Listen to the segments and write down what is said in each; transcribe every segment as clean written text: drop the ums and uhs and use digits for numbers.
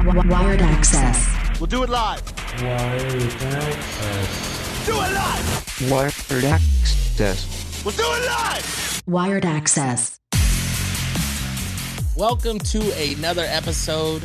Wired Axcess. We'll do it live. Wired Axcess. Do it live. Wired Axcess. We'll do it live. Wired Axcess. Welcome to another episode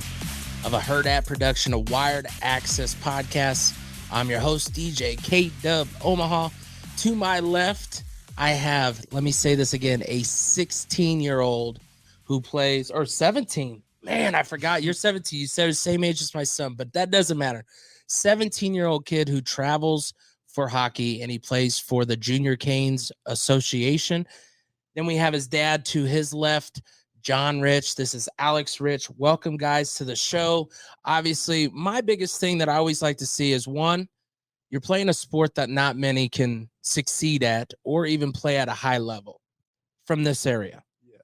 of a Heard At production of Wired Axcess podcast. I'm your host, DJ K-Dub Omaha. To my left, I have, let me say this again, a 16-year-old who plays, or 17. Man, I forgot. You're 17. You said the same age as my son, but that doesn't matter. 17-year-old kid who travels for hockey, and he plays for the Junior Canes Association. Then we have his dad to his left, John Rich. This is Alex Rich. Welcome, guys, to the show. Obviously, my biggest thing that I always like to see is, one, you're playing a sport that not many can succeed at or even play at a high level from this area. Yeah.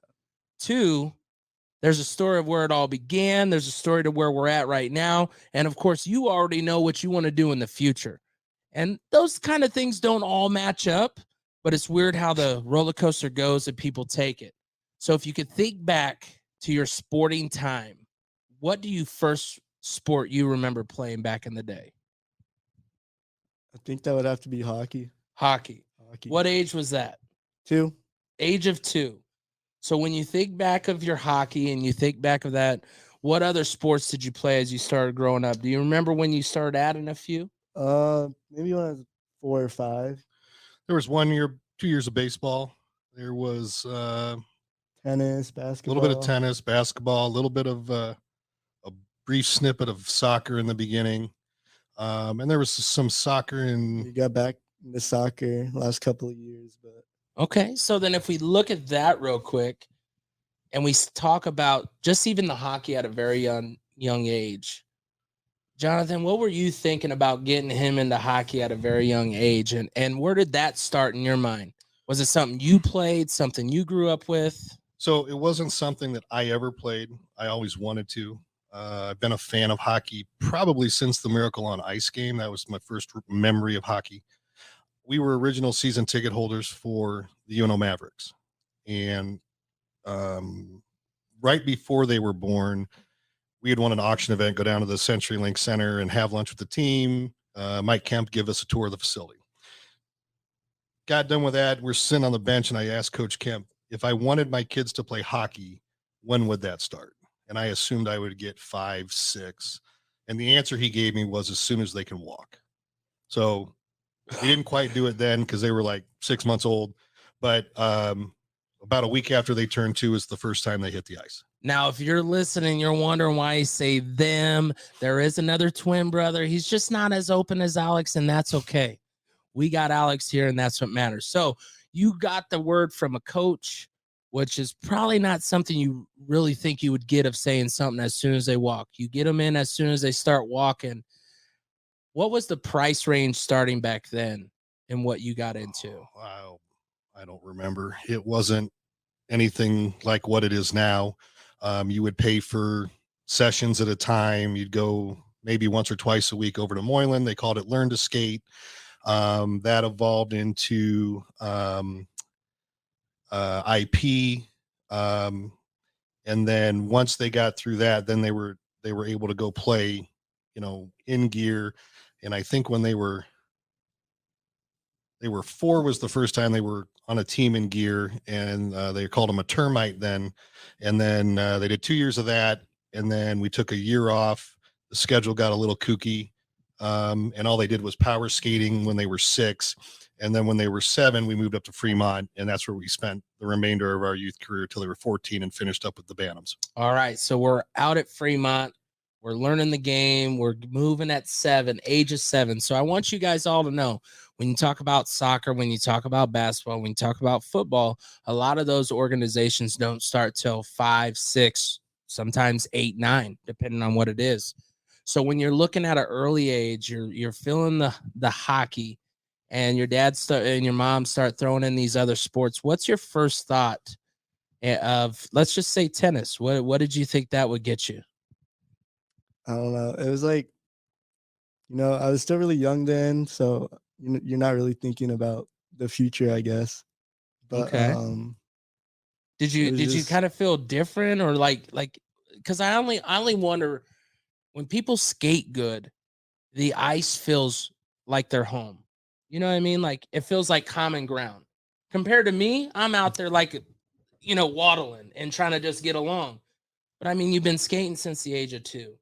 Two, there's a story of where it all began. There's a story to where we're at right now. And of course, you already know what you want to do in the future. And those kind of things don't all match up, but it's weird how the roller coaster goes and people take it. So if you could think back to your sporting time, what do you first sport you remember playing back in the day? I think that would have to be hockey. Hockey. What age was that? 2. Age of 2. So when you think back of your hockey and you think back of that, what other sports did you play as you started growing up? Do you remember when you started adding a few? Maybe when I was 4 or 5. There was 1 year, 2 years of baseball. There was Tennis, a basketball. little bit of tennis, basketball, a little bit of a brief snippet of soccer in the beginning. And there was some soccer We got back into soccer last couple of years, but Okay, so then if we look at that real quick and we talk about just even the hockey at a very young age, Jonathan, what were you thinking about getting him into hockey at a very young age? And where did that start in your mind? Was it something you played, something you grew up with? So it wasn't something that I ever played. I always wanted to. I've been a fan of hockey probably since the Miracle on Ice game. That was my first memory of hockey. We were original season ticket holders for the UNO Mavericks. And right before they were born, we had won an auction event, go down to the CenturyLink Center and have lunch with the team. Mike Kemp give us a tour of the facility. Got done with that. We're sitting on the bench, and I asked Coach Kemp, if I wanted my kids to play hockey, when would that start? And I assumed I would get 5, 6. And the answer he gave me was as soon as they can walk. So we didn't quite do it then because they were like 6 months old. But about a week after they turned 2 is the first time they hit the ice. Now, if you're listening, you're wondering why I say them. There is another twin brother. He's just not as open as Alex, and that's okay. We got Alex here, and that's what matters. So you got the word from a coach, which is probably not something you really think you would get of saying something as soon as they walk. You get them in as soon as they start walking. What was the price range starting back then and what you got into? Wow. I don't remember. It wasn't anything like what it is now. You would pay for sessions at a time. You'd go maybe once or twice a week over to Moylan. They called it Learn to Skate. That evolved into IP. And then once they got through that, then they were able to go play, in gear. And I think when they were 4 was the first time they were on a team in gear, and they called them a termite then. And then they did 2 years of that. And then we took a year off. The schedule got a little kooky. And all they did was power skating when they were 6. And then when they were 7, we moved up to Fremont, and that's where we spent the remainder of our youth career till they were 14 and finished up with the Bantams. All right. So we're out at Fremont. We're learning the game. We're moving at 7, age of 7. So I want you guys all to know, when you talk about soccer, when you talk about basketball, when you talk about football, a lot of those organizations don't start till 5, 6, sometimes 8, 9, depending on what it is. So when you're looking at an early age, you're feeling the hockey, and your dad and your mom start throwing in these other sports. What's your first thought of, let's just say, tennis? What did you think that would get you? I don't know. It was like, I was still really young then, so you're not really thinking about the future, I guess. But okay. Did you kind of feel different, or like because I only wonder when people skate good, the ice feels like their home. You know what I mean? Like it feels like common ground. Compared to me, I'm out there like, waddling and trying to just get along. But I mean, you've been skating since the age of 2,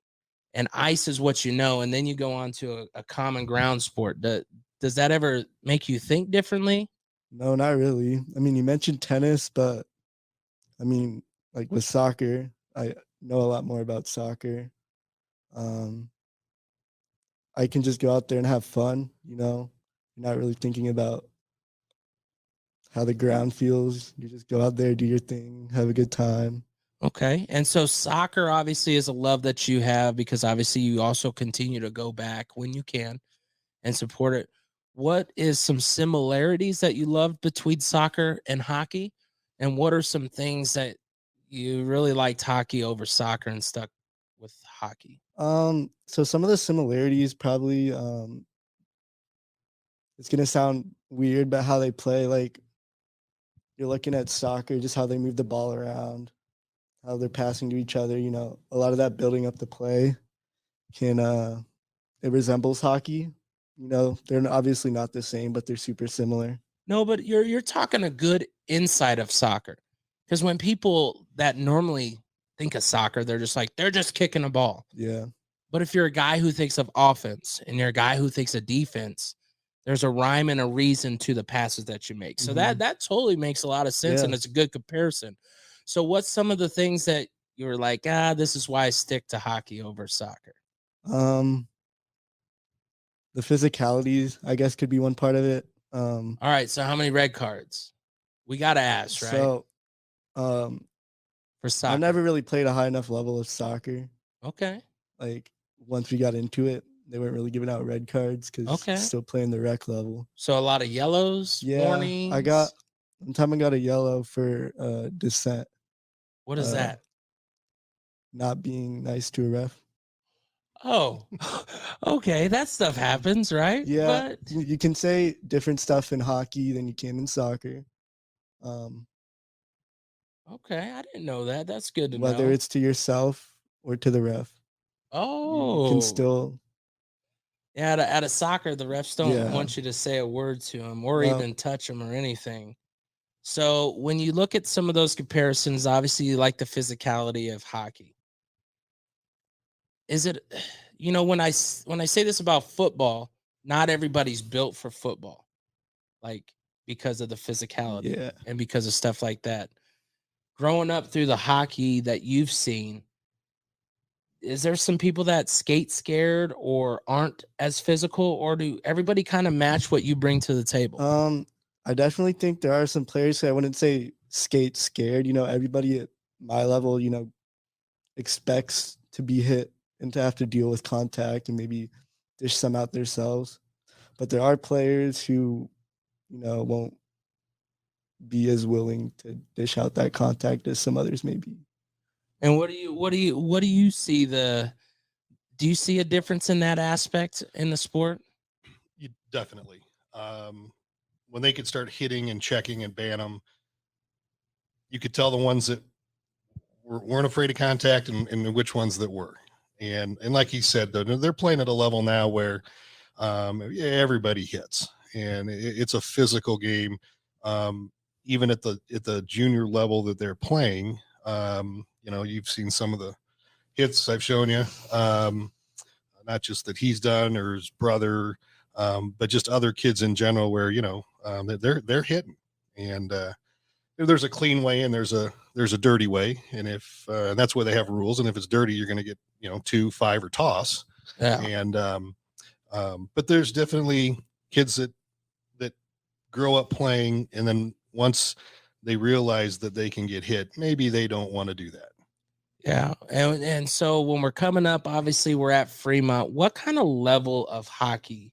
and ice is what you know. And then you go on to a common ground sport. Does that ever make you think differently? No, not really. I mean, you mentioned tennis, but I mean, like with soccer, I know a lot more about soccer. Um, I can just go out there and have fun, You're not really thinking about how the ground feels. You just go out there, do your thing, have a good time. Okay. And so soccer obviously is a love that you have because obviously you also continue to go back when you can and support it. What is some similarities that you love between soccer and hockey? And what are some things that you really liked hockey over soccer and stuck with hockey? So some of the similarities probably it's gonna sound weird, but how they play, like you're looking at soccer, just how they move the ball around, how they're passing to each other, a lot of that building up the play can it resembles hockey. They're obviously not the same, but they're super similar. No, but you're talking a good insight of soccer. Because when people that normally think of soccer, they're just like, they're just kicking a ball. Yeah. But if you're a guy who thinks of offense and you're a guy who thinks of defense, there's a rhyme and a reason to the passes that you make. So that totally makes a lot of sense, and Yeah. it's a good comparison. So what's some of the things that you were like, this is why I stick to hockey over soccer? The physicalities, I guess, could be one part of it. All right, so how many red cards? We got to ask, right? So, For soccer. I never really played a high enough level of soccer. Okay. Like once we got into it, they weren't really giving out red cards because still playing the rec level. So a lot of yellows, warnings. I got one time I got a yellow for dissent. What is that? Not being nice to a ref. Oh, okay. That stuff happens, right? Yeah, But you can say different stuff in hockey than you can in soccer. Okay, I didn't know that. That's good to know. Whether it's to yourself or to the ref. You can still. Yeah, at a soccer, the refs don't want you to say a word to them or even touch them or anything. So when you look at some of those comparisons, obviously you like the physicality of hockey. Is it, when I say this about football, not everybody's built for football, like because of the physicality and because of stuff like that. Growing up through the hockey that you've seen, is there some people that skate scared or aren't as physical, or do everybody kind of match what you bring to the table? I definitely think there are some players who I wouldn't say skate scared. Everybody at my level, expects to be hit and to have to deal with contact and maybe dish some out themselves. But there are players who, won't be as willing to dish out that contact as some others may be. And what do you see do you see a difference in that aspect in the sport? You definitely. When they could start hitting and checking and ban them, you could tell the ones that weren't afraid of contact and which ones that were. And like he said, they're playing at a level now where everybody hits, and it's a physical game. Even at the junior level that they're playing, you've seen some of the hits I've shown you, not just that he's done or his brother, but just other kids in general where, they're hitting, and there's a clean way and there's a dirty way. And if that's why they have rules. And if it's dirty, you're going to get, 2, 5 or toss. Yeah. And, but there's definitely kids that grow up playing, and then once they realize that they can get hit, maybe they don't want to do that. Yeah. And so when we're coming up, obviously we're at Fremont. What kind of level of hockey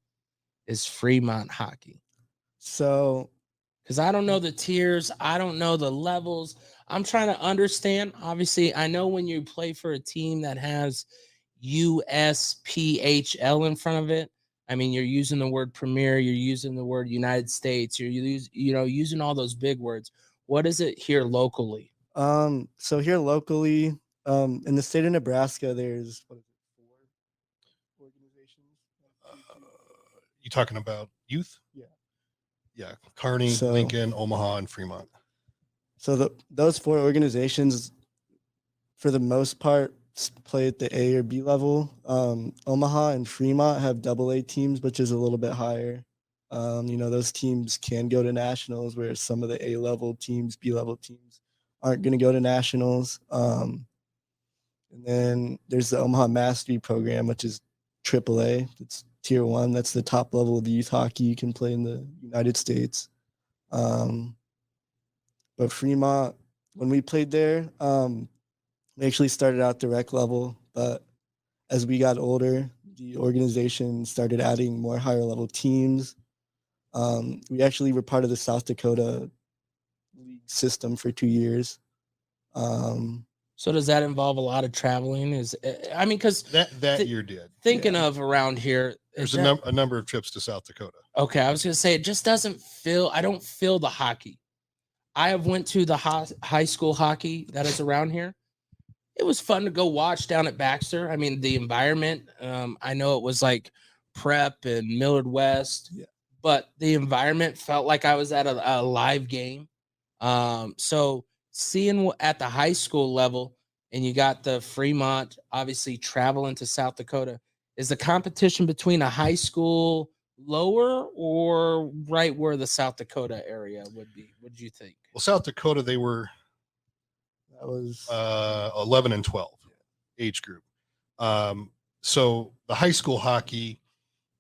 is Fremont hockey? So, because I don't know the tiers, I don't know the levels. I'm trying to understand. Obviously, I know when you play for a team that has USPHL in front of it, I mean, you're using the word premier, you're using the word United States, you're using all those big words. What is it here locally? So here locally, in the state of Nebraska, there's You talking about youth? Yeah. Yeah. Kearney, So- Lincoln, Omaha, and Fremont. So those 4 organizations, for the most part, play at the A or B level. Omaha and Fremont have AA teams, which is a little bit higher. Those teams can go to nationals, where some of the A level teams, B level teams aren't going to go to nationals. And then there's the Omaha Mastery Program, which is AAA. It's tier 1. That's the top level of youth hockey you can play in the United States. But Fremont, when we played there, we actually started out the rec level, but as we got older, the organization started adding more higher level teams. We actually were part of the South Dakota league system for 2 years. So does that involve a lot of traveling? Because That year did. thinking of around here, There's a number of trips to South Dakota. okay, I was gonna say it just doesn't feel. I don't feel the hockey. I have went to the high school hockey that is around here. It was fun to go watch down at Baxter. I mean, the environment. I know it was like prep and Millard West, but the environment felt like I was at a live game. So seeing at the high school level, and you got the Fremont, obviously traveling to South Dakota. Is the competition between a high school lower or right where the South Dakota area would be? What do you think? Well, South Dakota, they were That was 11 and 12 age group. So the high school hockey,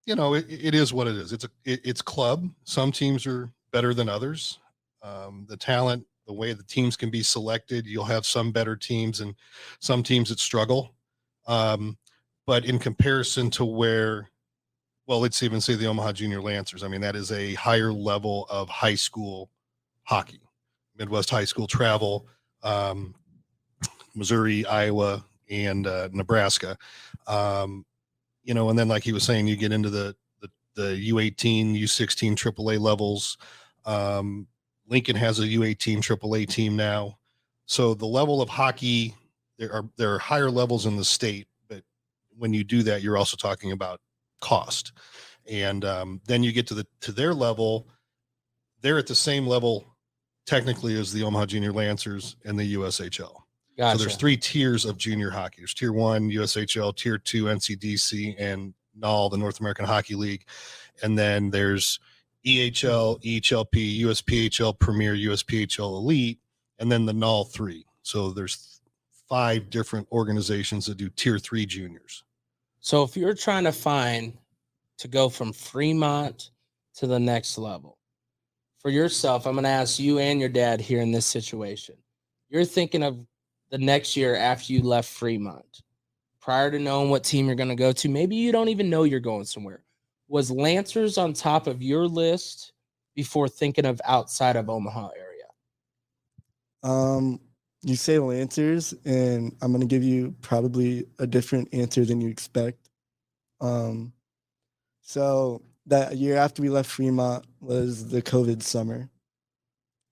it is what it is. It's club. Some teams are better than others. The talent, the way the teams can be selected, you'll have some better teams and some teams that struggle. But in comparison to let's even say the Omaha Junior Lancers, I mean, that is a higher level of high school hockey. Midwest high school travel, Missouri, Iowa, and Nebraska. And then like he was saying, you get into the U18, U16, AAA levels. Lincoln has a U18 AAA team now. So the level of hockey, there are higher levels in the state, but when you do that, you're also talking about cost. And then you get to their level, they're at the same level technically as the Omaha Junior Lancers and the USHL. Gotcha. So there's 3 tiers of junior hockey. There's tier 1, USHL, tier 2, NCDC, and NAL, the North American Hockey League. And then there's EHL, EHLP, USPHL Premier, USPHL Elite, and then the NAL 3. So there's 5 different organizations that do tier 3 juniors. So if you're trying to go from Fremont to the next level, for yourself, I'm going to ask you and your dad here in this situation. You're thinking of the next year after you left Fremont, prior to knowing what team you're going to go to. Maybe you don't even know you're going somewhere. Was Lancers on top of your list before thinking of outside of Omaha area? You say Lancers, and I'm going to give you probably a different answer than you expect. So that year after we left Fremont was the COVID summer.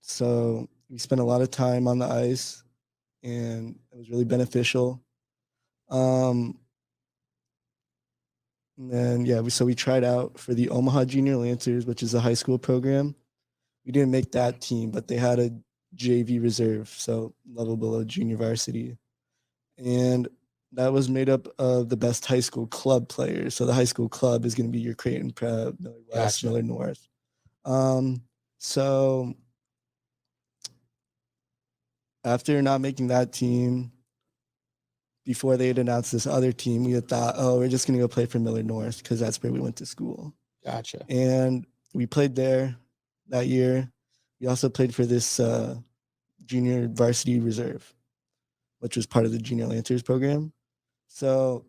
So we spent a lot of time on the ice, and it was really beneficial. And then, so we tried out for the Omaha Junior Lancers, which is a high school program. We didn't make that team, but they had a JV reserve, so level below junior varsity. And that was made up of the best high school club players. So the high school club is going to be your Creighton Prep, Miller West, Gotcha. Miller North. So after not making that team, before they had announced this other team, we had thought, we're just going to go play for Miller North because that's where we went to school. Gotcha. And we played there that year. We also played for this junior varsity reserve, which was part of the Junior Lancers program. So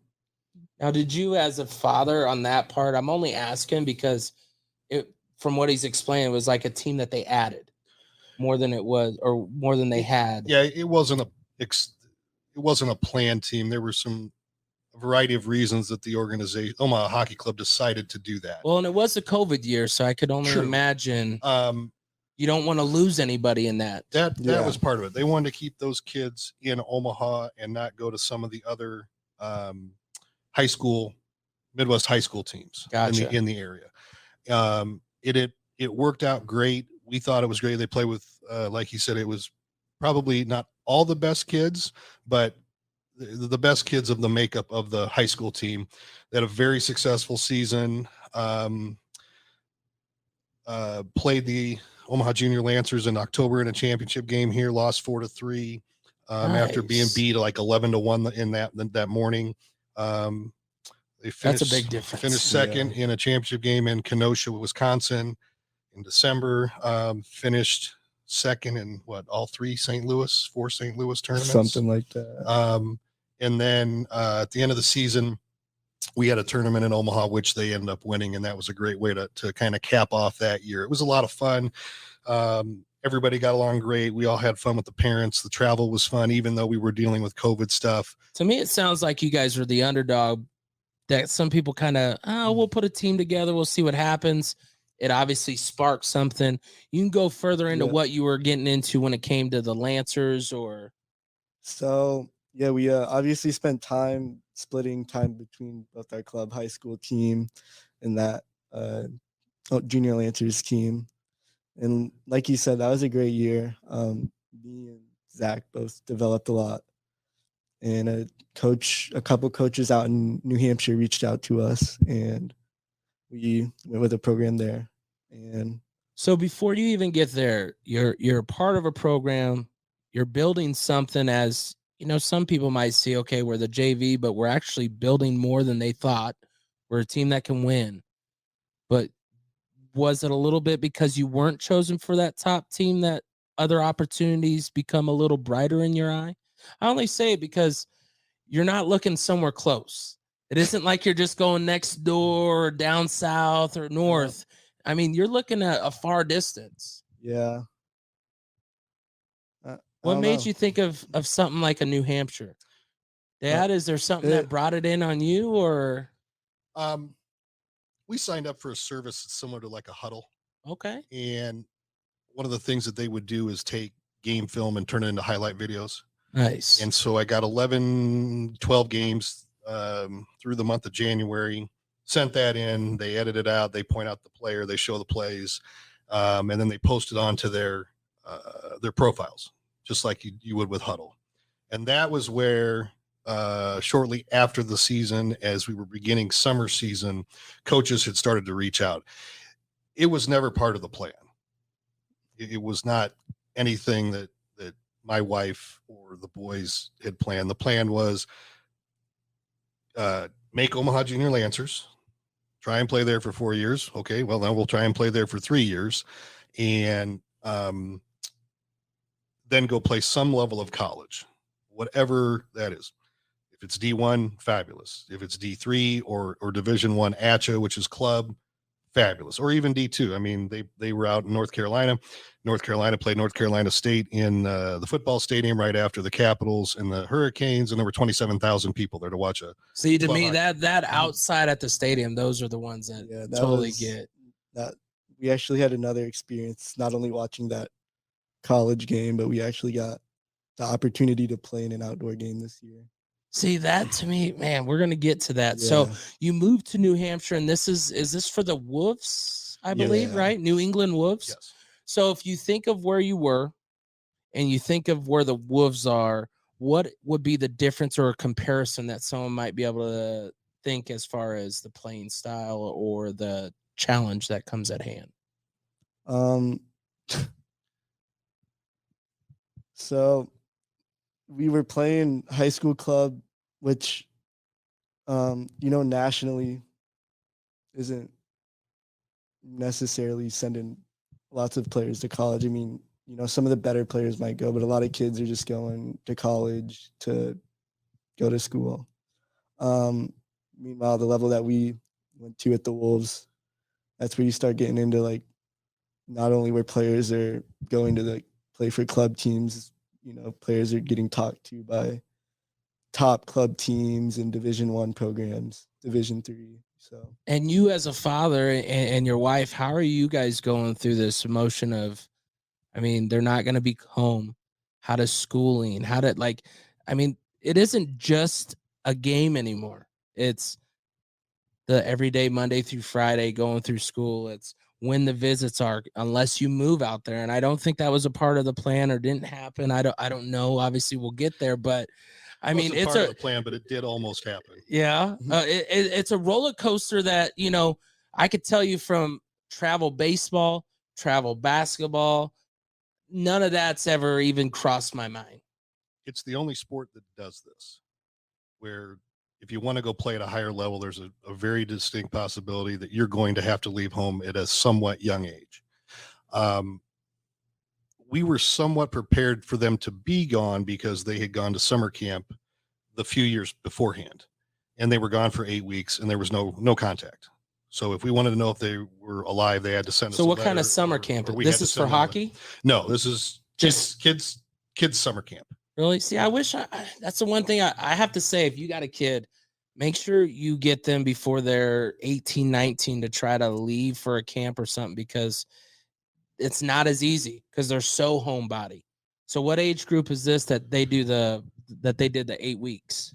now, did you, as a father on that part, I'm only asking because from what he's explaining, it was like a team that they added more than it was, or more than they had. Yeah, it wasn't a planned team. There were a variety of reasons that the organization, Omaha Hockey Club, decided to do that. Well, and it was the COVID year, so I could only imagine. You don't want to lose anybody in that. That was part of it. They wanted to keep those kids in Omaha and not go to some of the other Midwest high school teams Gotcha. in the area. It worked out great. We thought it was great. They play with, like you said, it was probably not all the best kids, but the best kids of the makeup of the high school team. They had a very successful season. Played the Omaha Junior Lancers in October in a championship game here, lost 4-3 after being Nice. beat like 11-1 in that morning. They finished, That's a big difference. Finished second in a championship game in Kenosha, Wisconsin in December. Finished second in all four St. Louis tournaments. Something like that. And then at the end of the season, we had a tournament in Omaha, which they ended up winning. And that was a great way to kind of cap off that year. It was a lot of fun. Everybody got along great. We all had fun with the parents. The travel was fun, even though we were dealing with COVID stuff. To me, it sounds like you guys were the underdog that some people kind of, we'll put a team together. We'll see what happens. It obviously sparked something. You can go further into what you were getting into when it came to the Lancers or. So, yeah, we obviously spent time splitting time between both our club high school team and that junior Lancers team. And like you said, that was a great year. Me and Zach both developed a lot. And a couple coaches out in New Hampshire reached out to us, and we went with a program there. And so before you even get there, you're part of a program, you're building something. As you know, some people might see, okay, we're the JV, but we're actually building more than they thought. We're a team that can win. But was it a little bit because you weren't chosen for that top team that other opportunities become a little brighter in your eye? I only say it because you're not looking somewhere close. It isn't like you're just going next door or down south or north. I mean, you're looking at a far distance. Yeah. What made you think of something like a New Hampshire? Dad, is there something that brought it in on you, or? We signed up for a service similar to like a huddle. Okay. And one of the things that they would do is take game film and turn it into highlight videos. Nice. And so I got 12 games through the month of January, sent that in, they edit it out, they point out the player, they show the plays, and then they post it onto their profiles, just like you would with Huddle. And that was where shortly after the season, as we were beginning summer season, coaches had started to reach out. It was never part of the plan. It was not anything that my wife or the boys had planned. The plan was make Omaha Junior Lancers, try and play there for 4 years. Okay, well, then we'll try and play there for 3 years, and then go play some level of college, whatever that is. If it's D1, fabulous. If it's D3 or Division I ACHA, which is club, fabulous. Or even D2. I mean, they were out in North Carolina. North Carolina played North Carolina State in the football stadium right after the Capitals and the Hurricanes, and there were 27,000 people there to watch a. See, to me, that outside at the stadium, those are the ones that totally get. That we actually had another experience, not only watching that college game, but we actually got the opportunity to play in an outdoor game this year. See, that to me, man, we're going to get to that. Yeah. So you moved to New Hampshire, and is this for the Wolves, I believe, right? New England Wolves. Yes. So if you think of where you were and you think of where the Wolves are, what would be the difference or a comparison that someone might be able to think as far as the playing style or the challenge that comes at hand? So we were playing high school club, which, nationally isn't necessarily sending lots of players to college. I mean, some of the better players might go, but a lot of kids are just going to college to go to school. Meanwhile, the level that we went to at the Wolves, that's where you start getting into like, not only where players are going to play for club teams, players are getting talked to by top club teams and Division I programs, Division III. So, and you as a father and your wife, how are you guys going through this emotion of, I mean, they're not going to be home. How does schooling, it isn't just a game anymore. It's the everyday Monday through Friday going through school. It's when the visits are, unless you move out there. And I don't think that was a part of the plan or didn't happen. I don't know. Obviously we'll get there, but I mean, Wasn't it's part a of the plan, but it did almost happen. yeah, it's a roller coaster that, you know, I could tell you from travel baseball, travel basketball, none of that's ever even crossed my mind. It's the only sport that does this, where if you want to go play at a higher level, there's a very distinct possibility that you're going to have to leave home at a somewhat young age. We were somewhat prepared for them to be gone because they had gone to summer camp the few years beforehand, and they were gone for 8 weeks, and there was no contact. So if we wanted to know if they were alive, they had to send us. So a what kind of letter, summer or camp? we This had to is for send them a- hockey? No, this is Just- kids summer camp. Really? See, that's the one thing I have to say. If you got a kid, make sure you get them before they're 18, 19 to try to leave for a camp or something, because it's not as easy because they're so homebody. So what age group is this that they did the 8 weeks?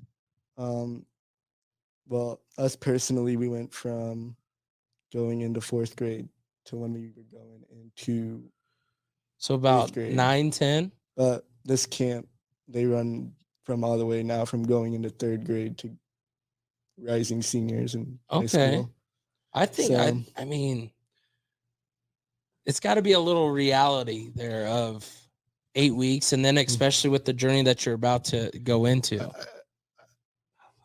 Well, us personally, we went from going into 4th grade to when we were going into, So about grade. 9, 10. but this camp, they run from all the way now from going into 3rd grade to rising seniors in high Okay. school. I think So- I mean, it's got to be a little reality there of 8 weeks, and then especially with the journey that you're about to go into.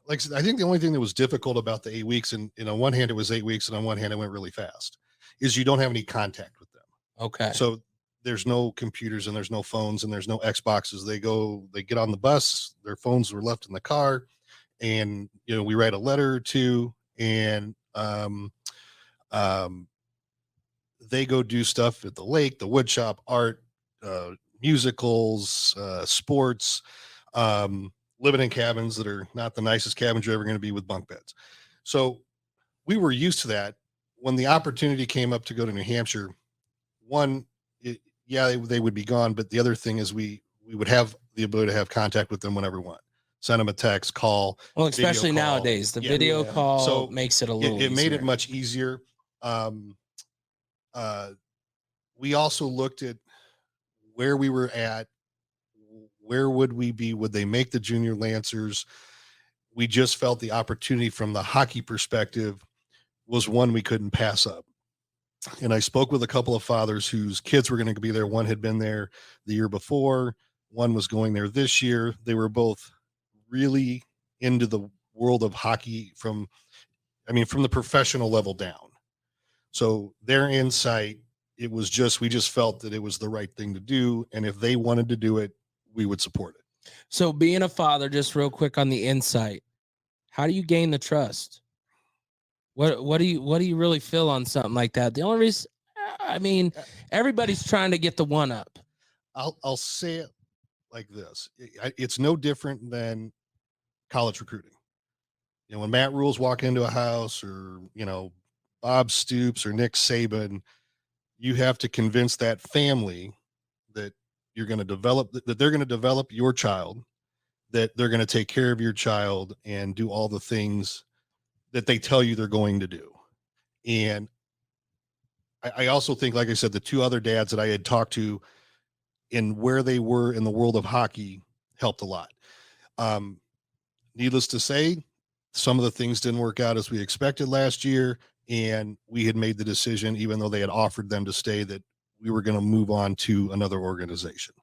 Like I said, I think the only thing that was difficult about the 8 weeks, and on one hand it was 8 weeks, and on one hand it went really fast, is you don't have any contact with them. Okay. So there's no computers and there's no phones and there's no Xboxes. They get on the bus, their phones were left in the car, and we write a letter or two, and they go do stuff at the lake, the wood shop, art, musicals, sports, living in cabins that are not the nicest cabins you're ever going to be with bunk beds. So we were used to that. When the opportunity came up to go to New Hampshire, they would be gone. But the other thing is we would have the ability to have contact with them whenever we want. Send them a text, call. Well, especially video call. nowadays, the Yeah. video Yeah. call So makes it a little It made it easier. much easier. We also looked at where we were at. Where would we be? Would they make the junior Lancers? We just felt the opportunity from the hockey perspective was one we couldn't pass up. And I spoke with a couple of fathers whose kids were going to be there. One had been there the year before. One was going there this year. They were both really into the world of hockey from the professional level down. So their insight, we just felt that it was the right thing to do. And if they wanted to do it, we would support it. So being a father, just real quick on the insight, how do you gain the trust? What do you really feel on something like that? The only reason, I mean, everybody's trying to get the one up. I'll say it like this. It's no different than college recruiting. When Matt Rules walk into a house, or, Bob Stoops or Nick Saban, you have to convince that family that you're going to develop, that they're going to develop your child, that they're going to take care of your child and do all the things that they tell you they're going to do. And I also think, like I said, the two other dads that I had talked to and where they were in the world of hockey helped a lot. Needless to say, some of the things didn't work out as we expected last year. And we had made the decision, even though they had offered them to stay, that we were going to move on to another organization.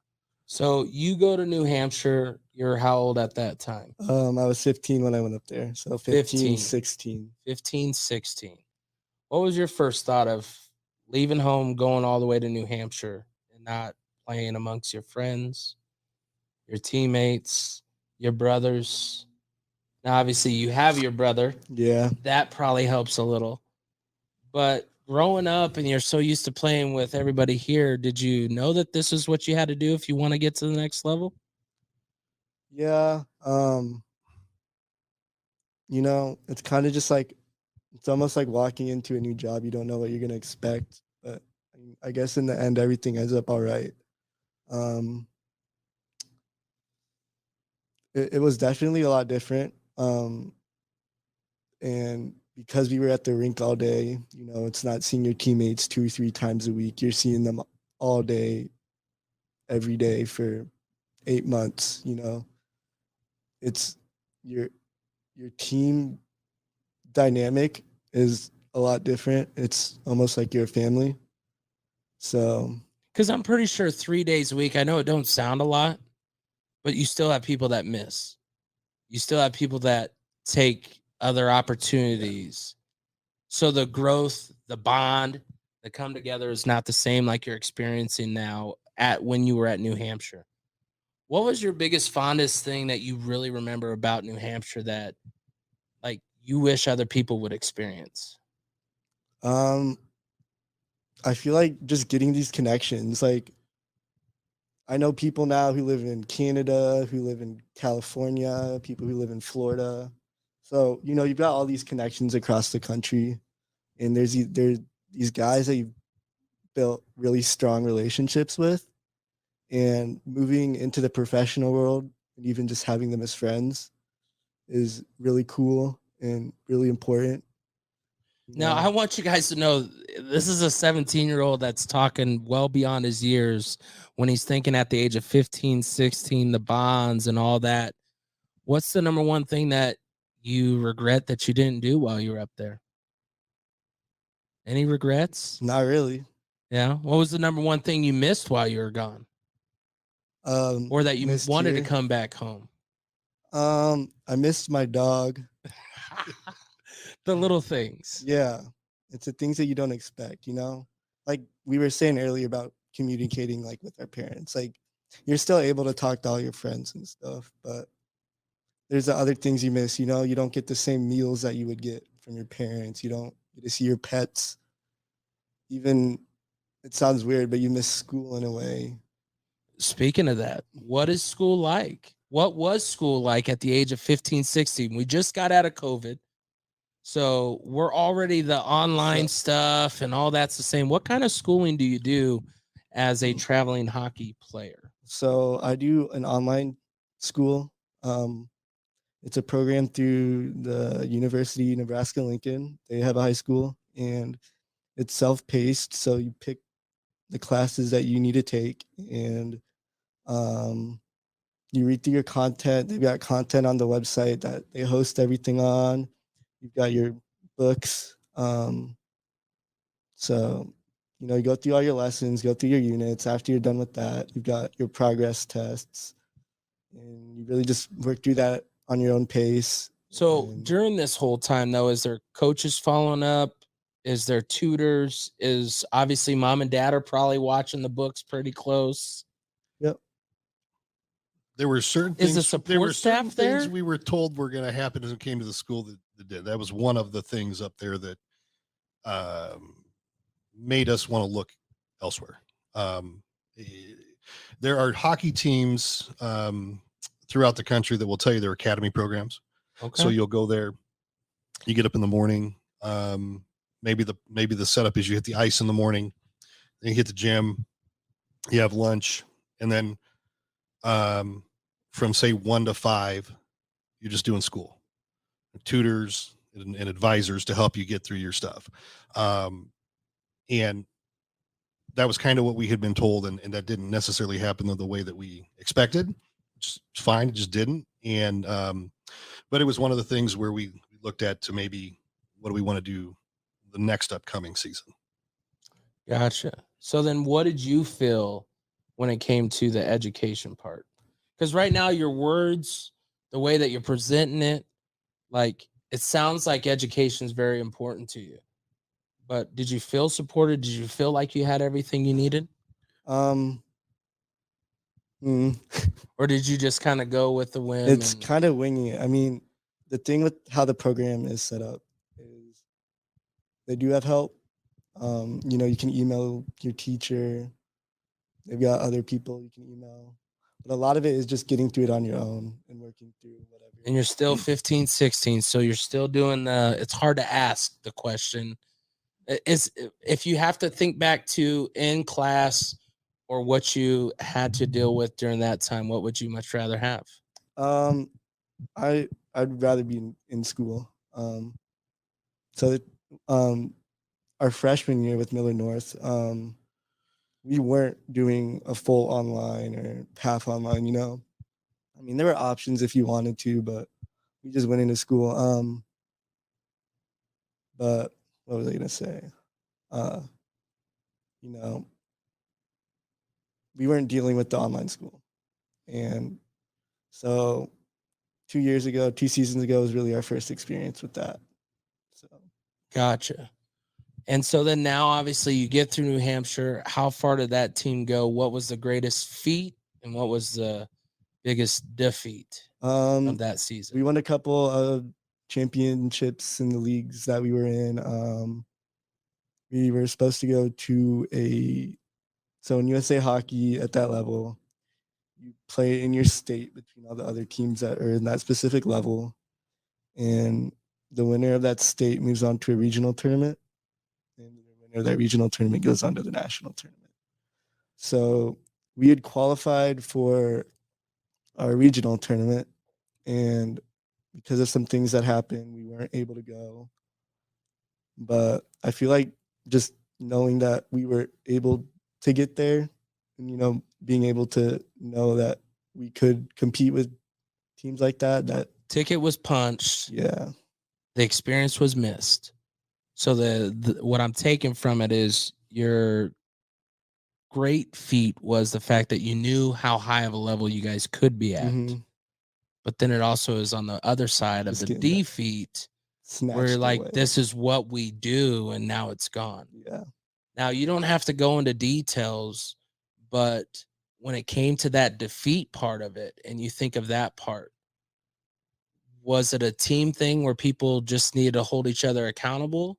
So you go to New Hampshire. You're how old at that time? I was 15 when I went up there. So 15, 16. 15, 16. What was your first thought of leaving home, going all the way to New Hampshire and not playing amongst your friends, your teammates, your brothers? Now, obviously, you have your brother. Yeah. That probably helps a little. But growing up and you're so used to playing with everybody here, did you know that this is what you had to do if you want to get to the next level? Yeah. It's kind of just like, it's almost like walking into a new job. You don't know what you're going to expect, but I guess in the end, everything ends up all right. It was definitely a lot different. And because we were at the rink all day, you know, it's not seeing your teammates 2 or 3 times a week. You're seeing them all day, every day for 8 months, you know. It's your team dynamic is a lot different. It's almost like you're a family. So, Because I'm pretty sure 3 days a week, I know it don't sound a lot, but you still have people that miss. You still have people that take other opportunities. So the growth, the bond, the come together is not the same like you're experiencing now at when you were at New Hampshire. What was your biggest fondest thing that you really remember about New Hampshire that like you wish other people would experience? I feel like just getting these connections, like I know people now who live in Canada, who live in California, people who live in Florida. So, you know, you've got all these connections across the country, and there's these guys that you've built really strong relationships with, and moving into the professional world and even just having them as friends is really cool and really important. Now, I want you guys to know this is a 17-year-old that's talking well beyond his years when he's thinking at the age of 15, 16, the bonds and all that. What's the number one thing that you regret that you didn't do while you were up there? Any regrets? Not really. Yeah. What was the number one thing you missed while you were gone? Or that you wanted to come back home? I missed my dog. The little things. Yeah. It's the things that you don't expect, you know? Like we were saying earlier about communicating like with our parents. Like you're still able to talk to all your friends and stuff, but there's the other things you miss, you know? You don't get the same meals that you would get from your parents. You don't get to see your pets. Even it sounds weird, but you miss school in a way. Speaking of that, what is school like? What was school like at the age of 15, 16? We just got out of COVID. So we're already the online stuff and all that's the same. What kind of schooling do you do as a traveling hockey player? So I do an online school. It's a program through the University of Nebraska-Lincoln. They have a high school, and it's self-paced. So you pick the classes that you need to take, and you read through your content. They've got content on the website that they host everything on. You've got your books. So, you know, you go through all your lessons, go through your units. After you're done with that, you've got your progress tests, and you really just work through that on your own pace. So And during this whole time, though, is there coaches following up? Is there tutors? Is obviously mom and dad are probably watching the books pretty close. yep. There were certain Is the things. There were support certain staff there? things we were told were going to happen as it came to the school that did. That was one of the things up there that made us want to look elsewhere. There are hockey teams throughout the country that will tell you their academy programs. Okay. So you'll go there, you get up in the morning. Maybe the setup is you hit the ice in the morning, then you hit the gym, you have lunch, and then from say 1 to 5, you're just doing school, tutors and advisors to help you get through your stuff. And that was kind of what we had been told, and that didn't necessarily happen the way that we expected. Just fine, it just didn't. And but it was one of the things where we looked at to maybe what do we want to do the next upcoming season. Gotcha. So then what did you feel when it came to the education part? Because right now your words, the way that you're presenting it, like it sounds like education is very important to you. But did you feel supported? Did you feel like you had everything you needed? Or did you just kind of go with the whim? It's kind of winging it. I mean, the thing with how the program is set up is they do have help. You know, you can email your teacher. They've got other people you can email. But a lot of it is just getting through it on your own and working through whatever. And you're still 15, 16. So you're still doing it's hard to ask the question. Is if you have to think back to in class or what you had to deal with during that time, what would you much rather have? I'd rather be in school. So our freshman year with Miller North, we weren't doing a full online or half online, I mean, there were options if you wanted to, but we just went into school. But what was I gonna say? Uh, you know, we weren't dealing with the online school. And so 2 seasons ago was really our first experience with that. So Gotcha. And so then now, obviously, you get through New Hampshire. How far did that team go? What was the greatest feat, and what was the biggest defeat of that season? we won a couple of championships in the leagues that we were in. We were supposed to go to so in USA hockey at that level, you play in your state between all the other teams that are in that specific level. And the winner of that state moves on to a regional tournament. And the winner of that regional tournament goes on to the national tournament. So we had qualified for our regional tournament. And because of some things that happened, we weren't able to go. But I feel like just knowing that we were able to get there and, being able to know that we could compete with teams like that, Ticket was punched. yeah. The experience was missed. So the what I'm taking from it is your great feat was the fact that you knew how high of a level you guys could be at. Mhm. But then it also is on the other side of Just the getting that defeat snatched where you're like, away. this is what we do, and now it's gone. Yeah. Now, you don't have to go into details, but when it came to that defeat part of it, and you think of that part, was it a team thing where people just needed to hold each other accountable,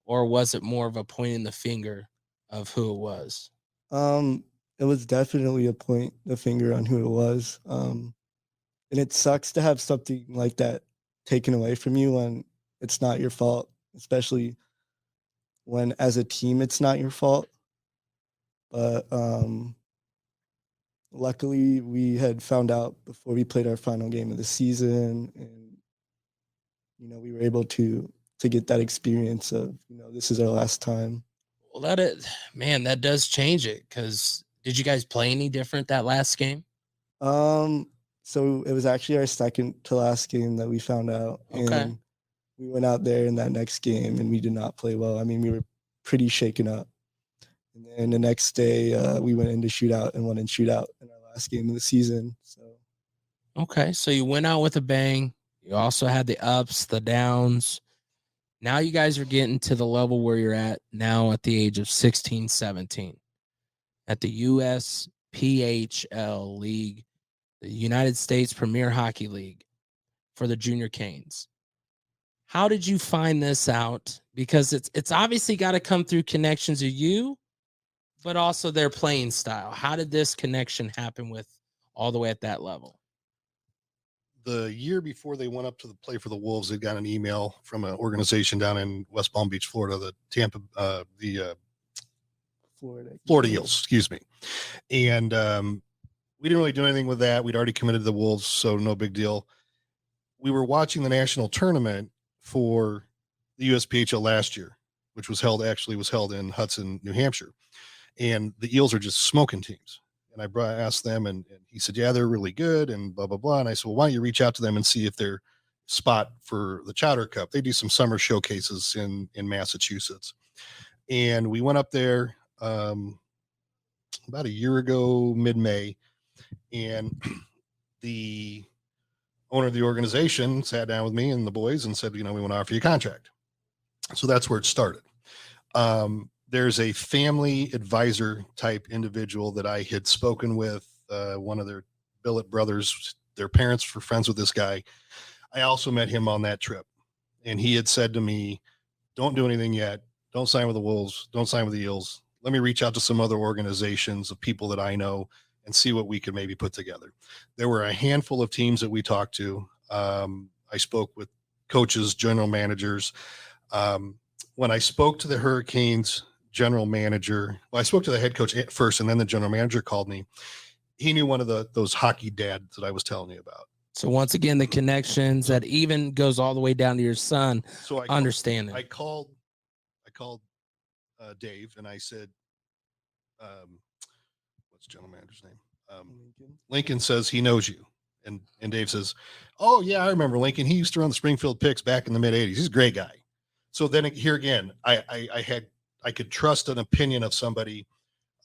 or was it more of a pointing the finger of who it was? It was definitely a point the finger on who it was. And it sucks to have something like that taken away from you when it's not your fault, especially when as a team it's not your fault. But luckily we had found out before we played our final game of the season, and we were able to get that experience of this is our last time. Well, that does change it, because did you guys play any different that last game? So it was actually our second to last game that we found out. Okay. And we went out there in that next game and we did not play well. I mean, we were pretty shaken up. And then the next day, we went into shootout and won in shootout in our last game of the season. So Okay, so you went out with a bang. You also had the ups, the downs. Now you guys are getting to the level where you're at now at the age of 16, 17 at the USPHL League, the United States Premier Hockey League for the Junior Canes. How did you find this out? Because it's obviously got to come through connections of you, but also their playing style. How did this connection happen with all the way at that level? The year before they went up to play for the Wolves, they got an email from an organization down in West Palm Beach, Florida, the Florida Eels, excuse me. And we didn't really do anything with that. We'd already committed to the Wolves, so no big deal. We were watching the national tournament for the USPHL last year, which was held in Hudson, New Hampshire. And the Eels are just smoking teams. And I asked them, and he said, yeah, they're really good, and blah, blah, blah. And I said, well, why don't you reach out to them and see if they're spot for the Chowder Cup? They do some summer showcases in Massachusetts. And we went up there about a year ago, mid-May, and the owner of the organization sat down with me and the boys and said, we want to offer you a contract. So that's where it started. There's a family advisor type individual that I had spoken with, one of their billet brothers. Their parents were friends with this guy. I also met him on that trip, and he had said to me, don't do anything yet. Don't sign with the Wolves. Don't sign with the Eels. Let me reach out to some other organizations of people that I know and see what we could maybe put together. There were a handful of teams that we talked to. I spoke with coaches, general managers. When I spoke to the Hurricanes general manager, I spoke to the head coach first, and then the general manager called me. He knew one of those hockey dads that I was telling you about. So once again, the connections that even goes all the way down to your son, So I understanding. I called Dave and I said, what's the general manager's name? Lincoln says he knows you. And Dave says, oh yeah, I remember Lincoln. He used to run the Springfield Picks back in the mid 80s. He's a great guy. So then here again, I could trust an opinion of somebody.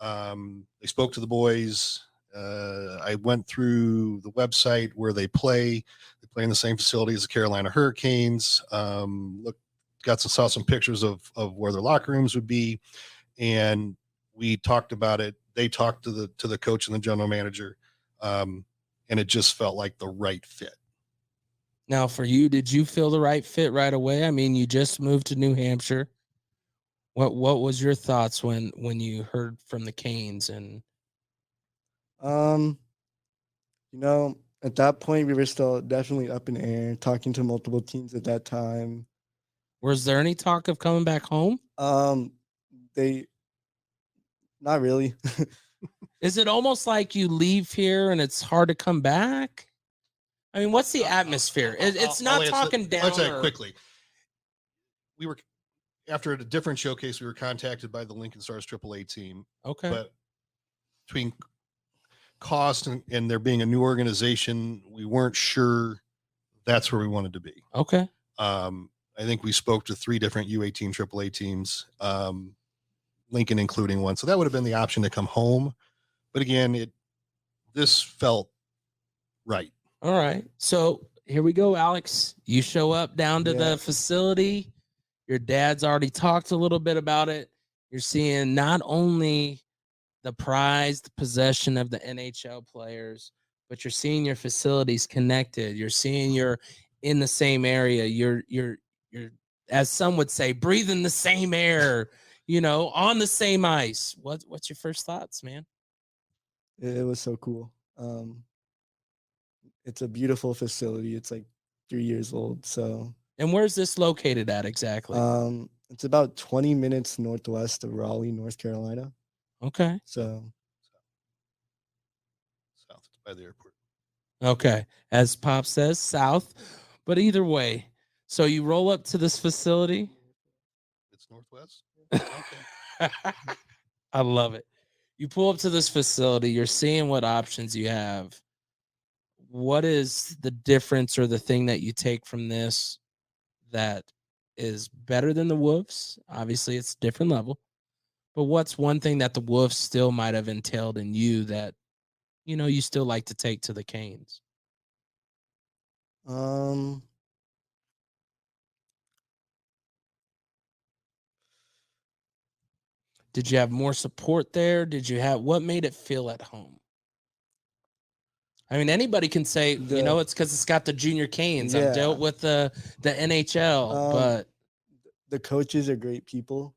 They spoke to the boys. I went through the website where they play. They play in the same facility as the Carolina Hurricanes. Saw some pictures of where their locker rooms would be, and we talked about it. They talked to the coach and the general manager, and it just felt like the right fit. Now, for you, did you feel the right fit right away? I mean, you just moved to New Hampshire. What was your thoughts when you heard from the Canes? And at that point we were still definitely up in air, talking to multiple teams at that time. Was there any talk of coming back home? Not really. Is it almost like you leave here and it's hard to come back? I mean, what's the atmosphere? It's not talking down. Let's say quickly. We were after a different showcase. We were contacted by the Lincoln Stars AAA team. Okay, but between cost and there being a new organization, we weren't sure that's where we wanted to be. Okay. I think we spoke to 3 different U18 AAA teams, Lincoln including one. So that would have been the option to come home. But again, this felt right. All right. So here we go, Alex. You show up down to the facility. Your dad's already talked a little bit about it. You're seeing not only the prized possession of the NHL players, but you're seeing your facilities connected. You're seeing you're in the same area. You're as some would say, breathing the same air, on the same ice. What's your first thoughts, man? It was so cool. It's a beautiful facility. It's like 3 years old. So. And where's this located at exactly? It's about 20 minutes northwest of Raleigh, North Carolina. Okay. So. South, it's by the airport. Okay. As Pop says, south. But either way, so you roll up to this facility. It's northwest. Okay. I love it. You pull up to this facility. You're seeing what options you have. What is the difference or the thing that you take from this that is better than the Wolves? Obviously, it's a different level. But what's one thing that the Wolves still might have entailed in you that, you still like to take to the Canes? Did you have more support there? What made it feel at home? I mean, anybody can say, it's because it's got the junior Canes. I've dealt with the NHL, but the coaches are great people.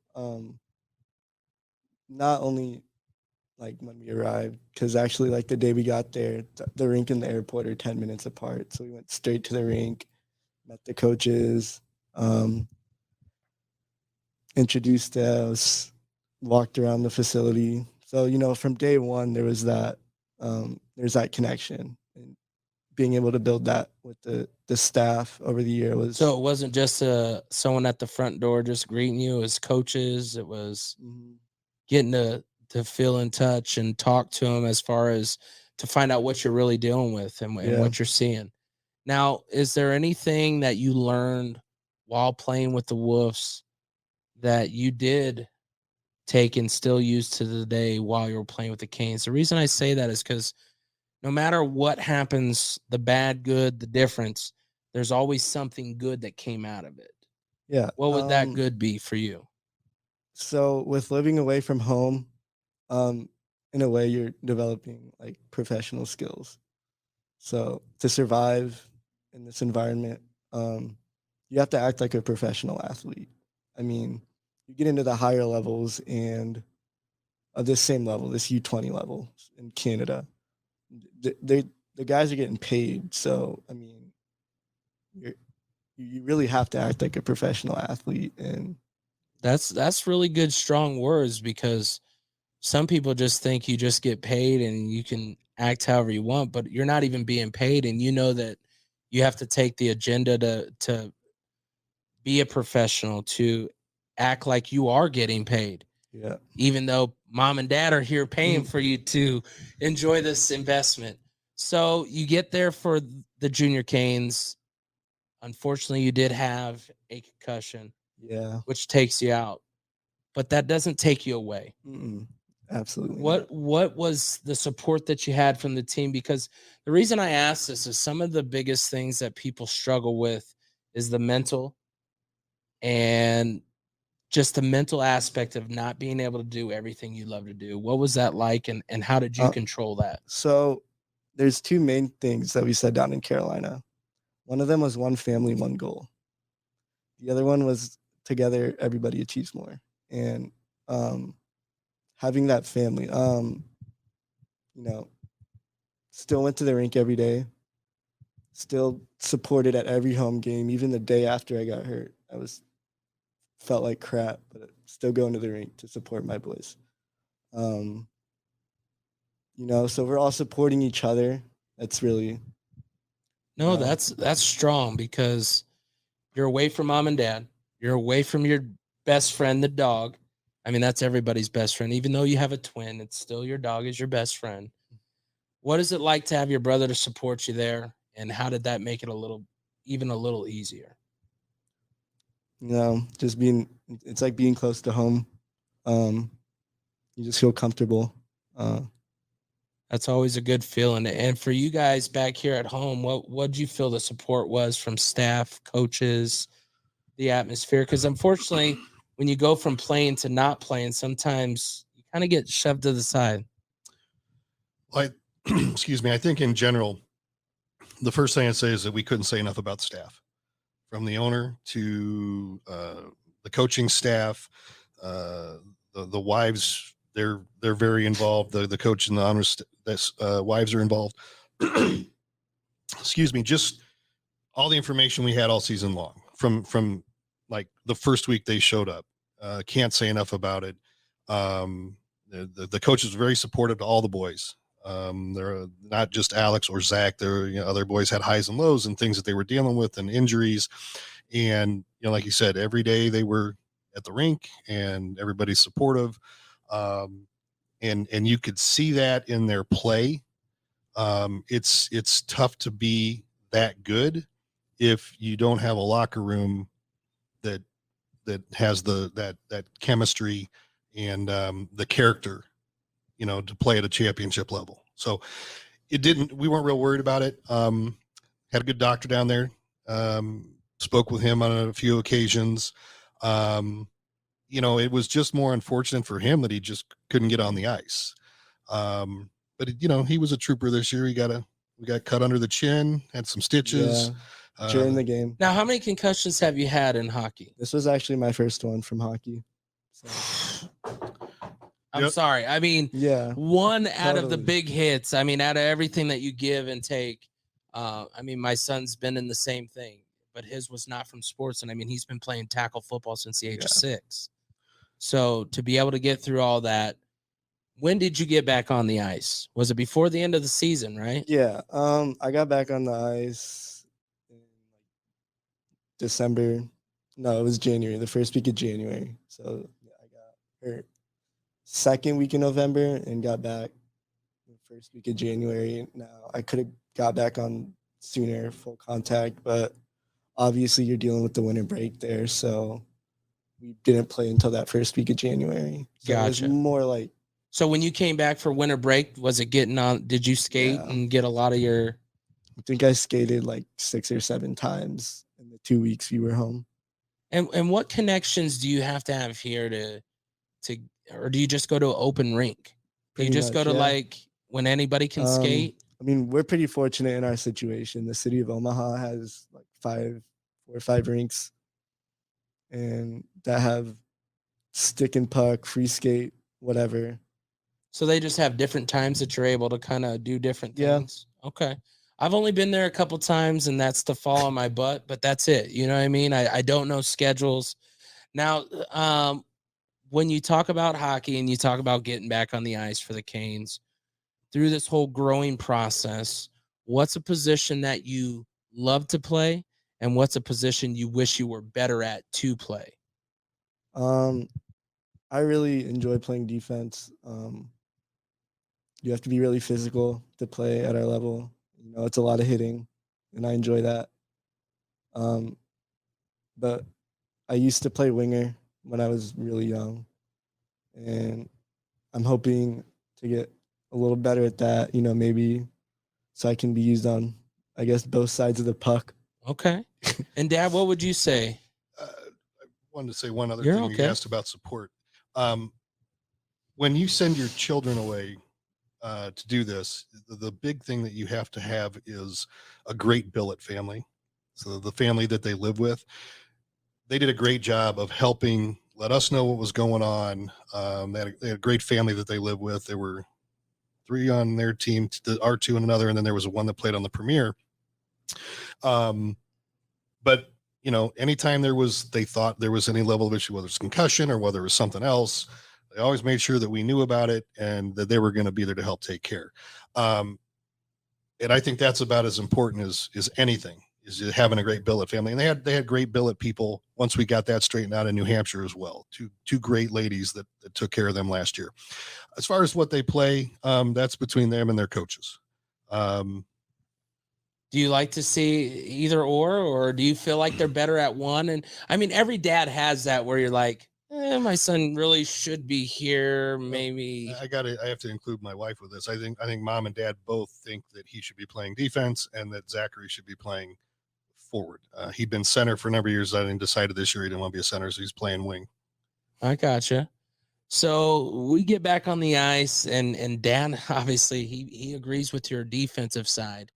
Not only like when we arrived, because actually like the day we got there, the rink and the airport are 10 minutes apart. So we went straight to the rink, met the coaches, introduced us, walked around the facility. So, from day one, there was there's that connection, and being able to build that with the staff over the year was. So it wasn't just someone at the front door just greeting you. It was coaches. It was getting to feel in touch and talk to them as far as to find out what you're really dealing with and what you're seeing. Now, is there anything that you learned while playing with the Wolves that you did take and still use to the day while you were playing with the Canes? The reason I say that is because no matter what happens, the bad, good, the difference, there's always something good that came out of it. Yeah. What would that good be for you? So with living away from home, in a way you're developing like professional skills. So to survive in this environment, you have to act like a professional athlete. I mean, you get into the higher levels and this same level, this U20 level in Canada, the guys are getting paid. So, I mean, you really have to act like a professional athlete. And that's really good, strong words, because some people just think you just get paid and you can act however you want, but you're not even being paid, and you know that you have to take the agenda to be a professional, to act like you are getting paid. Yeah. Even though mom and dad are here paying for you to enjoy this investment. So you get there for the junior canes. Unfortunately, you did have a concussion, Yeah. which takes you out, but that doesn't take you away. Absolutely. What was the support that you had from the team? Because the reason I ask this is some of the biggest things that people struggle with is the mental and just the mental aspect of not being able to do everything you love to do. What was that like, and how did you control that? So there's two main things that we said down in Carolina. One of them was one family, one goal. The other one was together, everybody achieves more. And having that family, still went to the rink every day, still supported at every home game. Even the day after I got hurt, felt like crap, but still going to the rink to support my boys. So we're all supporting each other. That's really that's strong, because you're away from mom and dad. You're away from your best friend, the dog. I mean, that's everybody's best friend. Even though you have a twin, it's still your dog is your best friend. What is it like to have your brother to support you there? And how did that make it even a little easier? Just it's like being close to home. You just feel comfortable. That's always a good feeling. And for you guys back here at home, what do you feel the support was from staff, coaches, the atmosphere? Because unfortunately, when you go from playing to not playing, sometimes you kind of get shoved to the side. Excuse me. I think in general, the first thing I'd say is that we couldn't say enough about the staff, from the owner to the coaching staff, the wives. They're very involved. The coach and the honors wives are involved. Excuse me. Just all the information we had all season long, from like the first week they showed up. Can't say enough about it. The coach is very supportive to all the boys. They're not just Alex or Zach. Other boys had highs and lows and things that they were dealing with and injuries. And, like you said, every day they were at the rink and everybody's supportive. And you could see that in their play. It's tough to be that good if you don't have a locker room that has that chemistry and the character, to play at a championship level. So we weren't real worried about it. Had a good doctor down there. Spoke with him on a few occasions. It was just more unfortunate for him that he just couldn't get on the ice. But he was a trooper this year. We got cut under the chin, had some stitches during the game. Now, how many concussions have you had in hockey? This was actually my first one from hockey. So. I'm sorry. I mean, one out of the big hits. I mean, out of everything that you give and take. My son's been in the same thing, but his was not from sports. And I mean, he's been playing tackle football since the age of 6. So to be able to get through all that, when did you get back on the ice? Was it before the end of the season, right? Yeah. I got back on the ice in December. No, it was January, the first week of January. So I got hurt second week in November and got back the first week of January. Now I could have got back on sooner, full contact, but obviously you're dealing with the winter break there. So we didn't play until that first week of January. So gotcha. It was more like. So when you came back for winter break, was it getting on? Did you skate and get a lot of your? I think I skated like 6 or 7 times in the 2 weeks we were home. And what connections do you have to have here to, or do you just go to an open rink? Do you just go to like when anybody can skate? I mean, we're pretty fortunate in our situation. The city of Omaha has like 4 or 5 rinks, and that have stick and puck, free skate, whatever. So they just have different times that you're able to kind of do different things. Yeah. Okay. I've only been there a couple times, and that's to fall on my butt, but that's it. You know what I mean? I don't know schedules. Now, when you talk about hockey and you talk about getting back on the ice for the Canes, through this whole growing process, what's a position that you love to play, and what's a position you wish you were better at to play? I really enjoy playing defense. You have to be really physical to play at our level. You know, it's a lot of hitting, and I enjoy that. But I used to play winger when I was really young, and I'm hoping to get a little better at that, you know, maybe so I can be used on, I guess, both sides of the puck. Okay. And Dad, what would you say? I wanted to say one other You're thing. okay. You asked about support. When you send your children away to do this, the big thing that you have to have is a great billet family. So the family that they live with, they did a great job of helping let us know what was going on. They had a great family that they live with. There were 3 on their team, our 2 and another, and then there was one that played on the Premier. But you know, anytime they thought there was any level of issue, whether it's concussion or whether it was something else, they always made sure that we knew about it and that they were going to be there to help take care. And I think that's about as important as anything, is having a great billet family. And they had great billet people once we got that straightened out in New Hampshire as well. Two great ladies that took care of them last year. As far as what they play, that's between them and their coaches. Do you like to see either or do you feel like they're better at one? And I mean, every dad has that where you're like, my son really should be here. Maybe I have to include my wife with this. I think mom and dad both think that he should be playing defense and that Zachary should be playing forward. He'd been center for a number of years. I decided this year he didn't want to be a center, so he's playing wing. I gotcha. So we get back on the ice, and Dan, obviously, he agrees with your defensive side.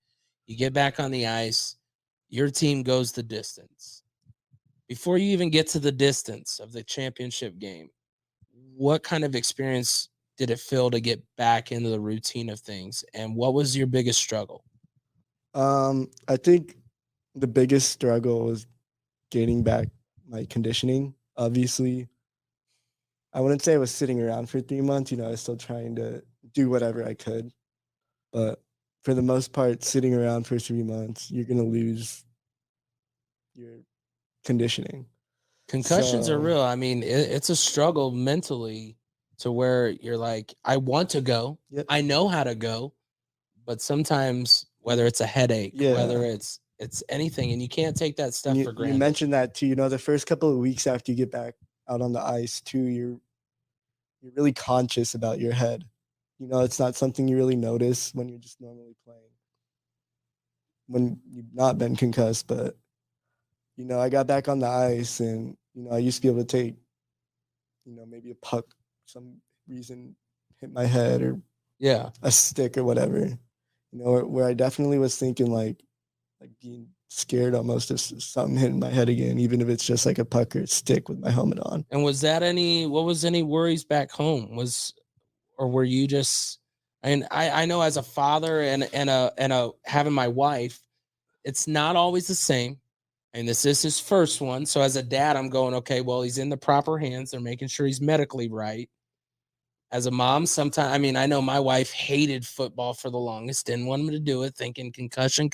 You get back on the ice, your team goes the distance. Before you even get to the distance of the championship game, what kind of experience did it feel to get back into the routine of things? And what was your biggest struggle? I think the biggest struggle was gaining back my conditioning. Obviously, I wouldn't say I was sitting around for 3 months. You know, I was still trying to do whatever I could. But for the most part, sitting around for 3 months, you're going to lose your conditioning. Concussions are real. I mean, it's a struggle mentally to where you're like, I want to go. Yep. I know how to go. But sometimes, whether it's a headache, whether it's anything, and you can't take that stuff for granted. You mentioned that too. You know, the first couple of weeks after you get back out on the ice too, you're really conscious about your head. You know, it's not something you really notice when you're just normally playing, when you've not been concussed. But, you know, I got back on the ice and, you know, I used to be able to take, you know, maybe a puck, some reason hit my head or a stick or whatever, you know, where I definitely was thinking like being scared almost of something hitting my head again, even if it's just like a puck or a stick with my helmet on. And what was any worries back home? Or were you just, and I know as a father and having my wife, it's not always the same. And this is his first one. So as a dad, I'm going, okay, well, he's in the proper hands. They're making sure he's medically right. As a mom, sometimes, I mean, I know my wife hated football for the longest, didn't want me to do it, thinking concussion.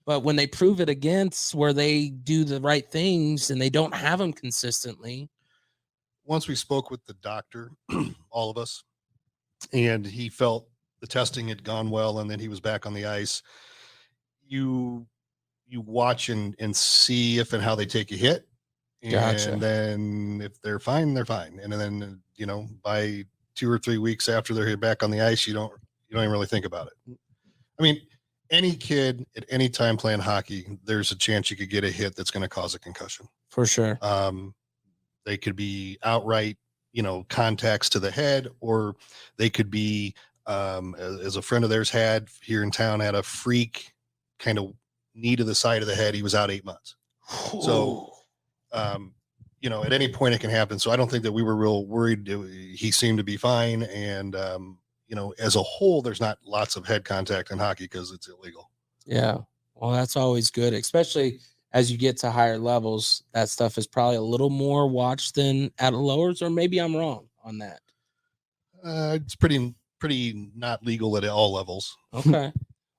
But when they prove it against where they do the right things and they don't have them consistently. Once we spoke with the doctor, all of us, and he felt the testing had gone well and then he was back on the ice, you watch and see if and how they take a hit. And then if they're fine, they're fine. And then, you know, by 2 or 3 weeks after they're back on the ice, you don't even really think about it. I mean, any kid at any time playing hockey, there's a chance you could get a hit that's going to cause a concussion. For sure. They could be outright, you know, contacts to the head, or they could be, as a friend of theirs had here in town, had a freak kind of knee to the side of the head. He was out 8 months. So, you know, at any point it can happen. So I don't think that we were real worried. He seemed to be fine. And, you know, as a whole, there's not lots of head contact in hockey because it's illegal. Yeah. Well, that's always good, especially as you get to higher levels. That stuff is probably a little more watched than at lowers, or maybe I'm wrong on that. It's pretty pretty not legal at all levels. Okay.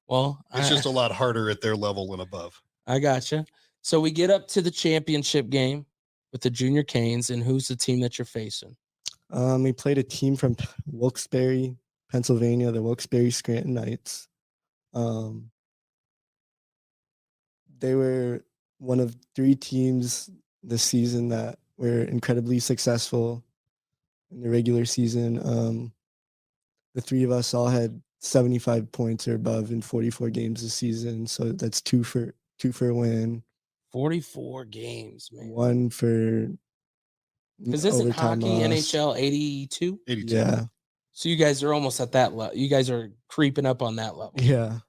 Well, It's just a lot harder at their level and above. I gotcha. So we get up to the championship game with the Junior Canes, and who's the team that you're facing? We played a team from Wilkes-Barre, Pennsylvania, the Wilkes-Barre Scranton Knights. They were one of 3 teams this season that were incredibly successful in the regular season. The 3 of us all had 75 points or above in 44 games this season. So that's 2 for a win. 44 games, man. 1 for because isn't overtime hockey loss. NHL 82? 82. Yeah. So you guys are almost at that level. You guys are creeping up on that level. Yeah.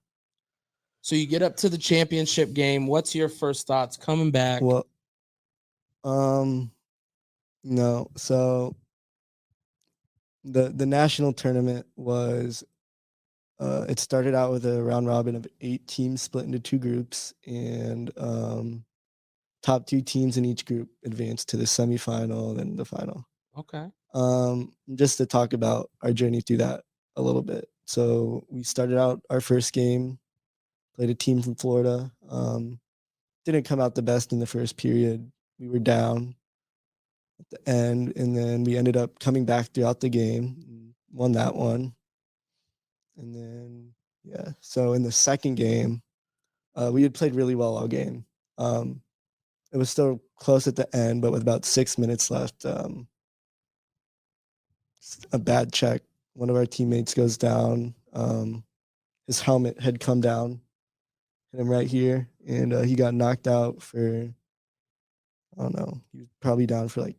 So you get up to the championship game. What's your first thoughts coming back? Well, no. So the national tournament was it started out with a round robin of 8 teams split into 2 groups, and top 2 teams in each group advanced to the semifinal and the final. Okay. Just to talk about our journey through that a little bit. So we started out our first game, played a team from Florida. Didn't come out the best in the first period. We were down at the end, and then we ended up coming back throughout the game, won that one. And then, yeah, so in the second game, we had played really well all game. It was still close at the end, but with about 6 minutes left, a bad check. One of our teammates goes down. His helmet had come down, hit him right here, and he got knocked out for, I don't know, he was probably down for like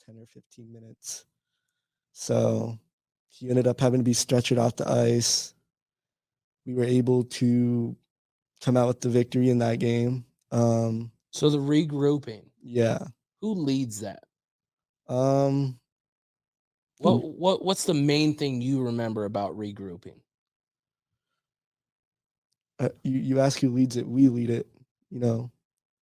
10 or 15 minutes. So he ended up having to be stretchered off the ice. We were able to come out with the victory in that game. So the regrouping, Yeah. who leads that? Um, What's the main thing you remember about regrouping? you ask who leads it, we lead it. You know,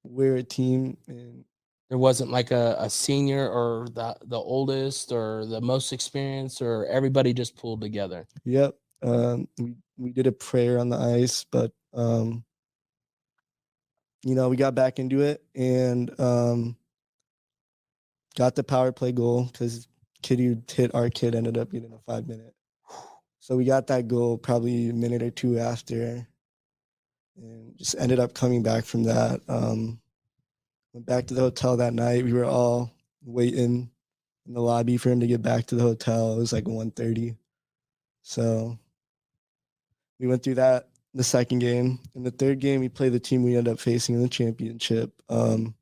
we're a team, and There wasn't like a senior or the oldest or the most experienced, or everybody just pulled together. yep. We did a prayer on the ice, but you know, we got back into it and got the power play goal because kid who hit our kid ended up getting a 5-minute. So we got that goal probably a minute or 2 after, and just ended up coming back from that. Went back to the hotel that night. We were all waiting in the lobby for him to get back to the hotel. It was like 1:30. So we went through that the second game. In the third game, we played the team we ended up facing in the championship. And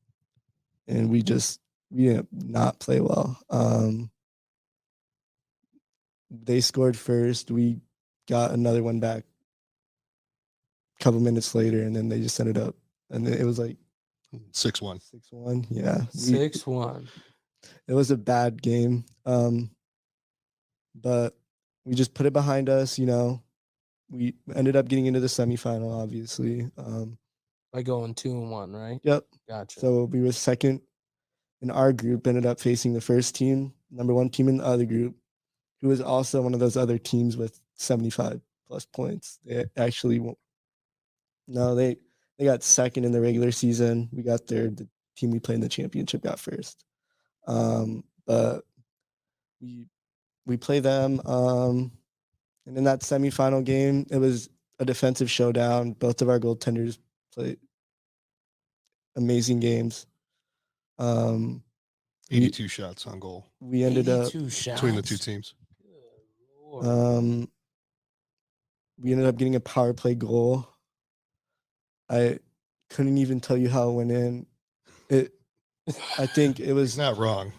we did not play well. They scored first. We got another one back a couple minutes later, and then they just ended up, and it was like 6-1. 6-1. Yeah. 6-1. It was a bad game. But we just put it behind us, you know. We ended up getting into the semifinal, obviously. By going 2-1, right? Yep. Gotcha. So we were second in our group, ended up facing the first team, number 1 team in the other group, who was also one of those other teams with 75 plus points. They actually they got second in the regular season. We got third. The team we played in the championship got first. But we play them. And in that semifinal game, it was a defensive showdown. Both of our goaltenders played amazing games. 82 shots on goal We ended up 82 shots between the 2 teams. Good Lord. we ended up getting a power play goal. I couldn't even tell you how it went in. I think it He's was not wrong.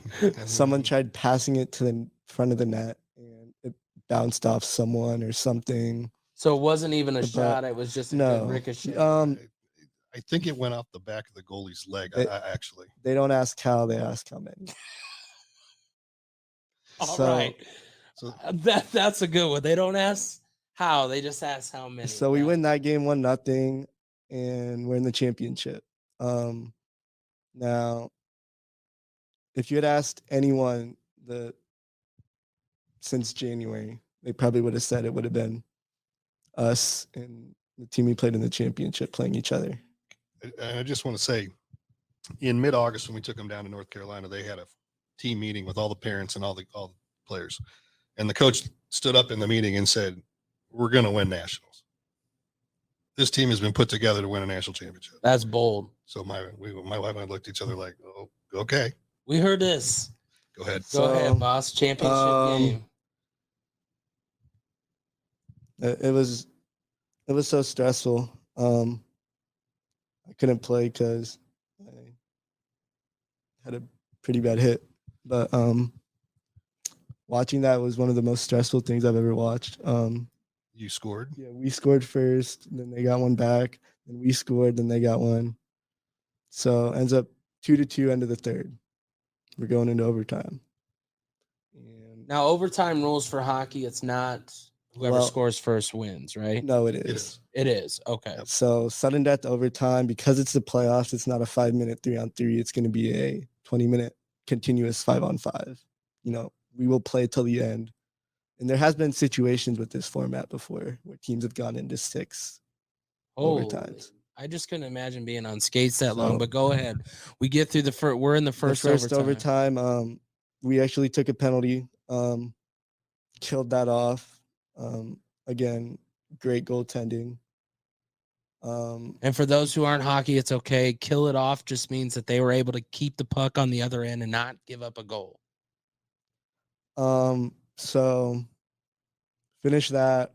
someone tried passing it to the front of the net, and it bounced off someone or something. So it wasn't even a But shot. It was just a no. good ricochet. I think it went off the back of the goalie's leg, actually. They don't ask how, they ask how many. All right. So That's a good one. They don't ask how, they just ask how many. So we win that game 1-0, and we're in the championship. Now, if you had asked anyone since January, they probably would have said it would have been us and the team we played in the championship playing each other. And I just want to say, in mid-August when we took them down to North Carolina, they had a team meeting with all the parents and all the players, and the coach stood up in the meeting and said, "We're going to win nationals. This team has been put together to win a national championship." That's bold. So my wife and I looked at each other like, "Oh, okay, We heard this. go ahead." Go ahead, boss. Championship game. It was so stressful. I couldn't play because I had a pretty bad hit, but watching that was one of the most stressful things I've ever watched. You scored. Yeah, we scored first, then they got one back, then we scored, then they got one. So ends up 2-2 end of the third. We're going into overtime. And Now, overtime rules for hockey, it's not whoever scores first wins, right? no, it is. It is. Okay. So sudden death overtime, because it's the playoffs, it's not a 5-minute 3-on-3. It's going to be a 20-minute continuous 5-on-5. You know, we will play till the end. And there has been situations with this format before where teams have gone into 6 overtimes. I just couldn't imagine being on skates that long, but go ahead. We get through the first. We're in the first overtime. We actually took a penalty, killed that off. Again, great goaltending. And for those who aren't hockey, it's okay. Kill it off just means that they were able to keep the puck on the other end and not give up a goal. So finish that.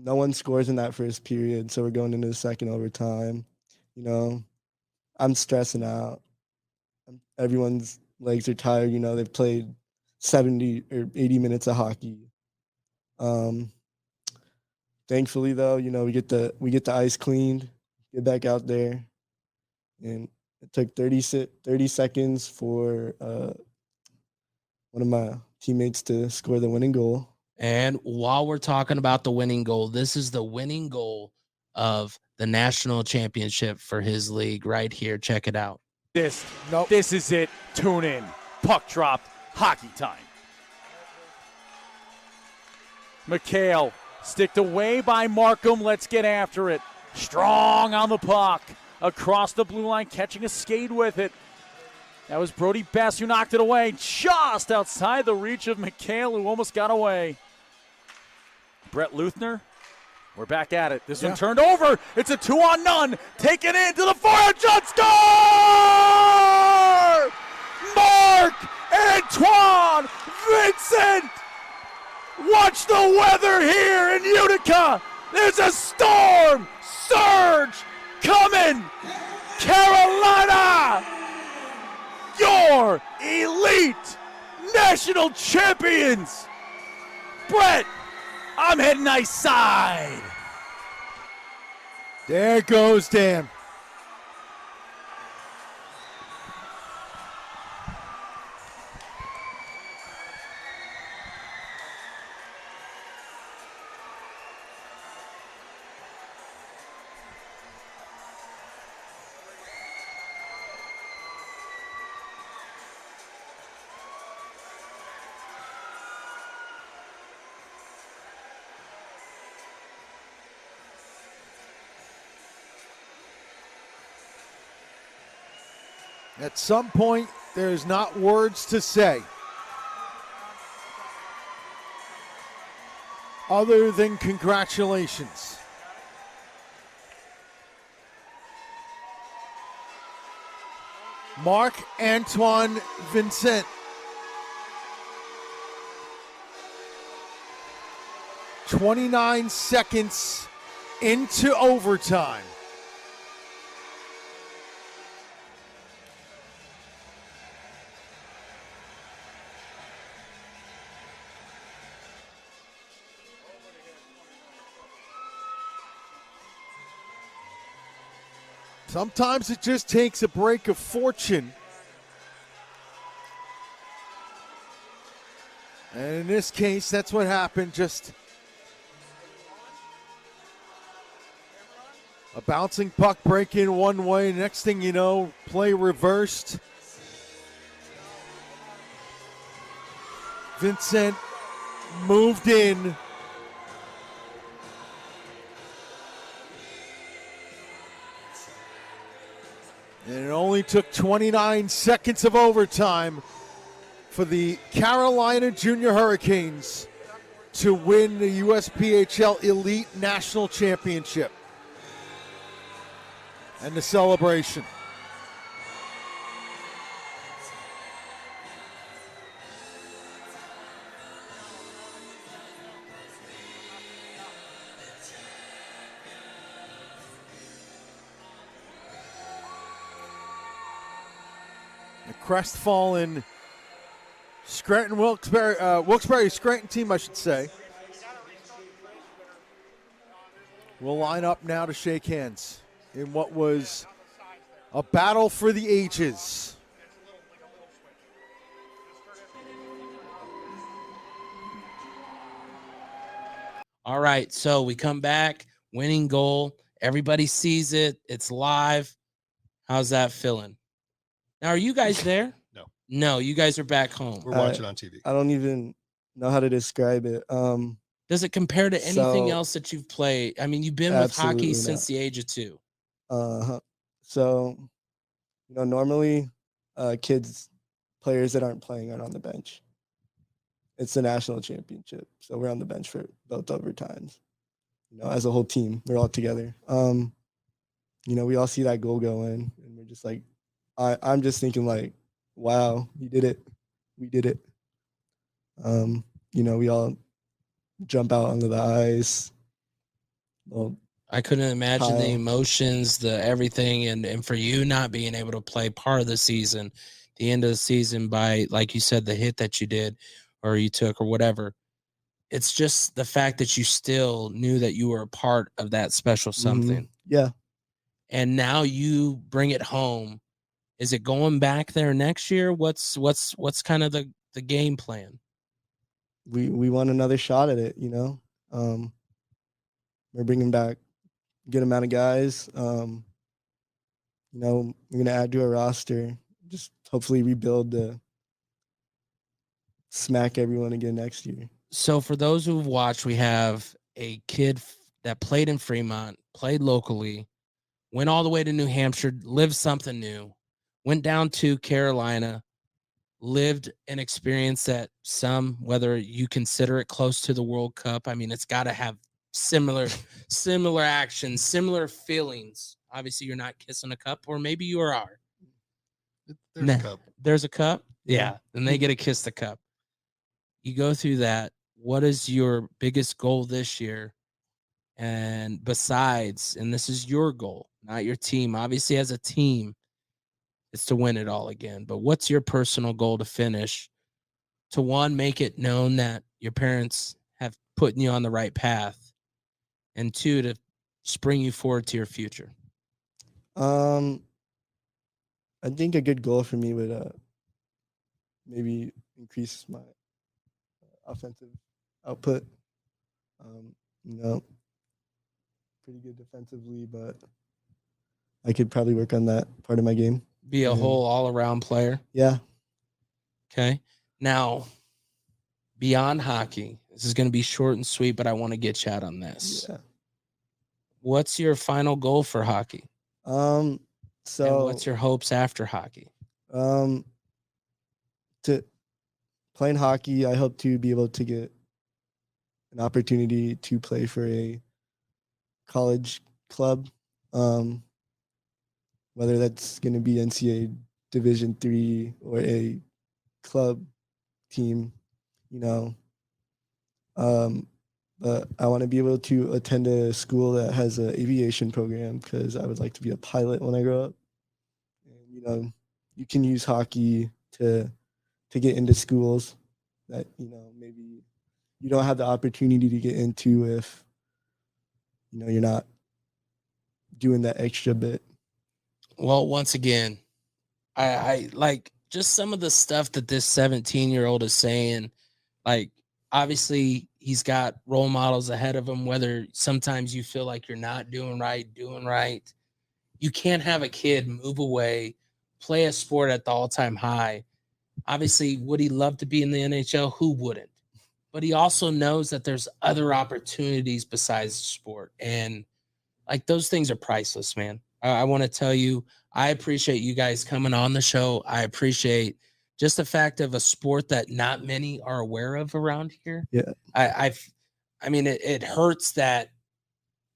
No one scores in that first period, so we're going into the second overtime. You know, I'm stressing out. Everyone's legs are tired. You know, they've played 70 or 80 minutes of hockey. Thankfully, though, you know, we get the ice cleaned, get back out there, and it took 30 seconds for one of my teammates to score the winning goal. And while we're talking about the winning goal, this is the winning goal of the national championship for his league right here. Check it out. This is it. Tune in. Puck dropped. Hockey time. McHale sticked away by Markham. Let's get after it. Strong on the puck. Across the blue line, catching a skate with it. That was Brody Best who knocked it away. Just outside the reach of McHale, who almost got away. Brett Luthner, we're back at it. This one turned over. It's a 2-on-none. Taken into the forehand shot. Score! Mark Antoine Vincent! Watch the weather here in Utica. There's a storm surge coming. Carolina, your elite national champions. Brett, I'm heading ice side. There goes Dan. At some point, there's not words to say other than congratulations. Mark Antoine Vincent. "29 seconds into overtime. Sometimes it just takes a break of fortune. And in this case, that's what happened. Just a bouncing puck breaking one way. Next thing you know, play reversed. Vincent moved in. And it only took 29 seconds of overtime for the Carolina Junior Hurricanes to win the USPHL Elite National Championship. And the celebration. The crestfallen Wilkes-Barre Scranton team, I should say, will line up now to shake hands in what was a battle for the ages. All right, so we come back, winning goal. Everybody sees it. It's live. How's that feeling? Now, are you guys there? No. No, you guys are back home. We're watching on TV. I don't even know how to describe it. Does it compare to anything So- else that you've played? I mean, you've been with hockey Absolutely since not. the age of 2. So, normally players that aren't playing are on the bench. It's the national championship, so we're on the bench for both overtimes. As a whole team, we're all together. We all see that goal go in, and we're just like, I'm just thinking like, wow, we did it. We all jump out onto the ice. Well, I couldn't imagine the Kyle. emotions, the everything, and for you not being able to play part of the season, the end of the season by, like you said, the hit that you did or you took or whatever. It's just the fact that you still knew that you were a part of that special something. Yeah. And now you bring it home. Is it going back there next year? What's kind of the game plan? We want another shot at it, we're bringing back a good amount of guys. We're going to add to our roster, just hopefully rebuild to smack everyone again next year. So for those who've watched, we have a kid that played in Fremont, played locally, went all the way to New Hampshire, lived something new, went down to Carolina, lived an experience that whether you consider it close to the World Cup, I mean, it's got to have similar actions, similar feelings. Obviously, you're not kissing a cup, or maybe you are. There's a cup. There's a cup? Yeah. Yeah. Then they get to kiss the cup. You go through that. What is your biggest goal this year? And besides, and this is your goal, not your team. Obviously, as a team, it's to win it all again. But what's your personal goal to finish? To one, make it known that your parents have put you on the right path. And two, to spring you forward to your future. I think a good goal for me would maybe increase my offensive output. Pretty good defensively, but I could probably work on that part of my game. Be a whole all-around player. Yeah. Okay. Now, beyond hockey, this is going to be short and sweet, but I want to get you out on this. Yeah. What's your final goal for hockey? And what's your hopes after hockey? To playing hockey, I hope to be able to get an opportunity to play for a college club, whether that's going to be NCAA Division III or a club team, but I want to be able to attend a school that has an aviation program because I would like to be a pilot when I grow up. And, you can use hockey to get into schools that, maybe you don't have the opportunity to get into if, you're not doing that extra bit. Well, once again, I like just some of the stuff that this 17-year-old is saying. Like, obviously, he's got role models ahead of him, whether sometimes you feel like you're not doing right. You can't have a kid move away, play a sport at the all-time high. Obviously, would he love to be in the NHL? Who wouldn't? but he also knows that there's other opportunities besides sport. And like those things are priceless, man. I want to tell you, I appreciate you guys coming on the show. I appreciate just the fact of a sport that not many are aware of around here. Yeah. I mean, it hurts that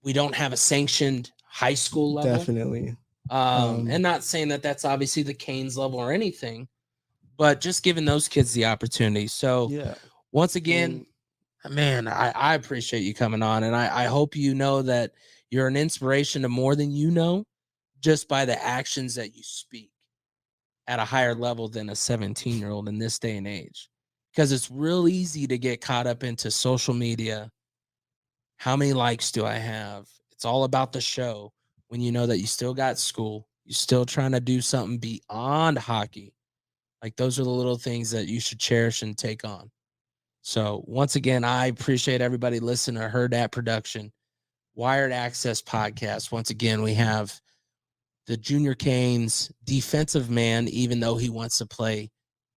we don't have a sanctioned high school level. Definitely. And not saying that that's obviously the Canes level or anything, but just giving those kids the opportunity. So Yeah. once again, man, I appreciate you coming on, and I hope you know that you're an inspiration to more than you know, just by the actions that you speak at a higher level than a 17-year-old in this day and age. Because it's real easy to get caught up into social media. How many likes do I have? It's all about the show when you know that you still got school. You're still trying to do something beyond hockey. Like those are the little things that you should cherish and take on. So once again, I appreciate everybody listening to Heard At Production, Wired Access Podcast. Once again, we have the Junior Canes defensive man, even though he wants to play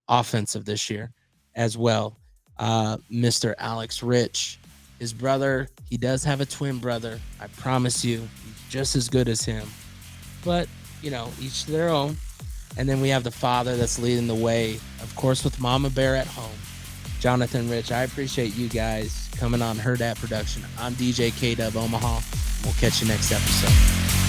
offensive this year as well. Mr. Alex Rich, his brother, he does have a twin brother. I promise you, he's just as good as him. But, you know, each to their own. And then we have the father that's leading the way, of course, with Mama Bear at home. Jonathan Rich, I appreciate you guys coming on Heard At Production. I'm DJ K-Dub Omaha. We'll catch you next episode.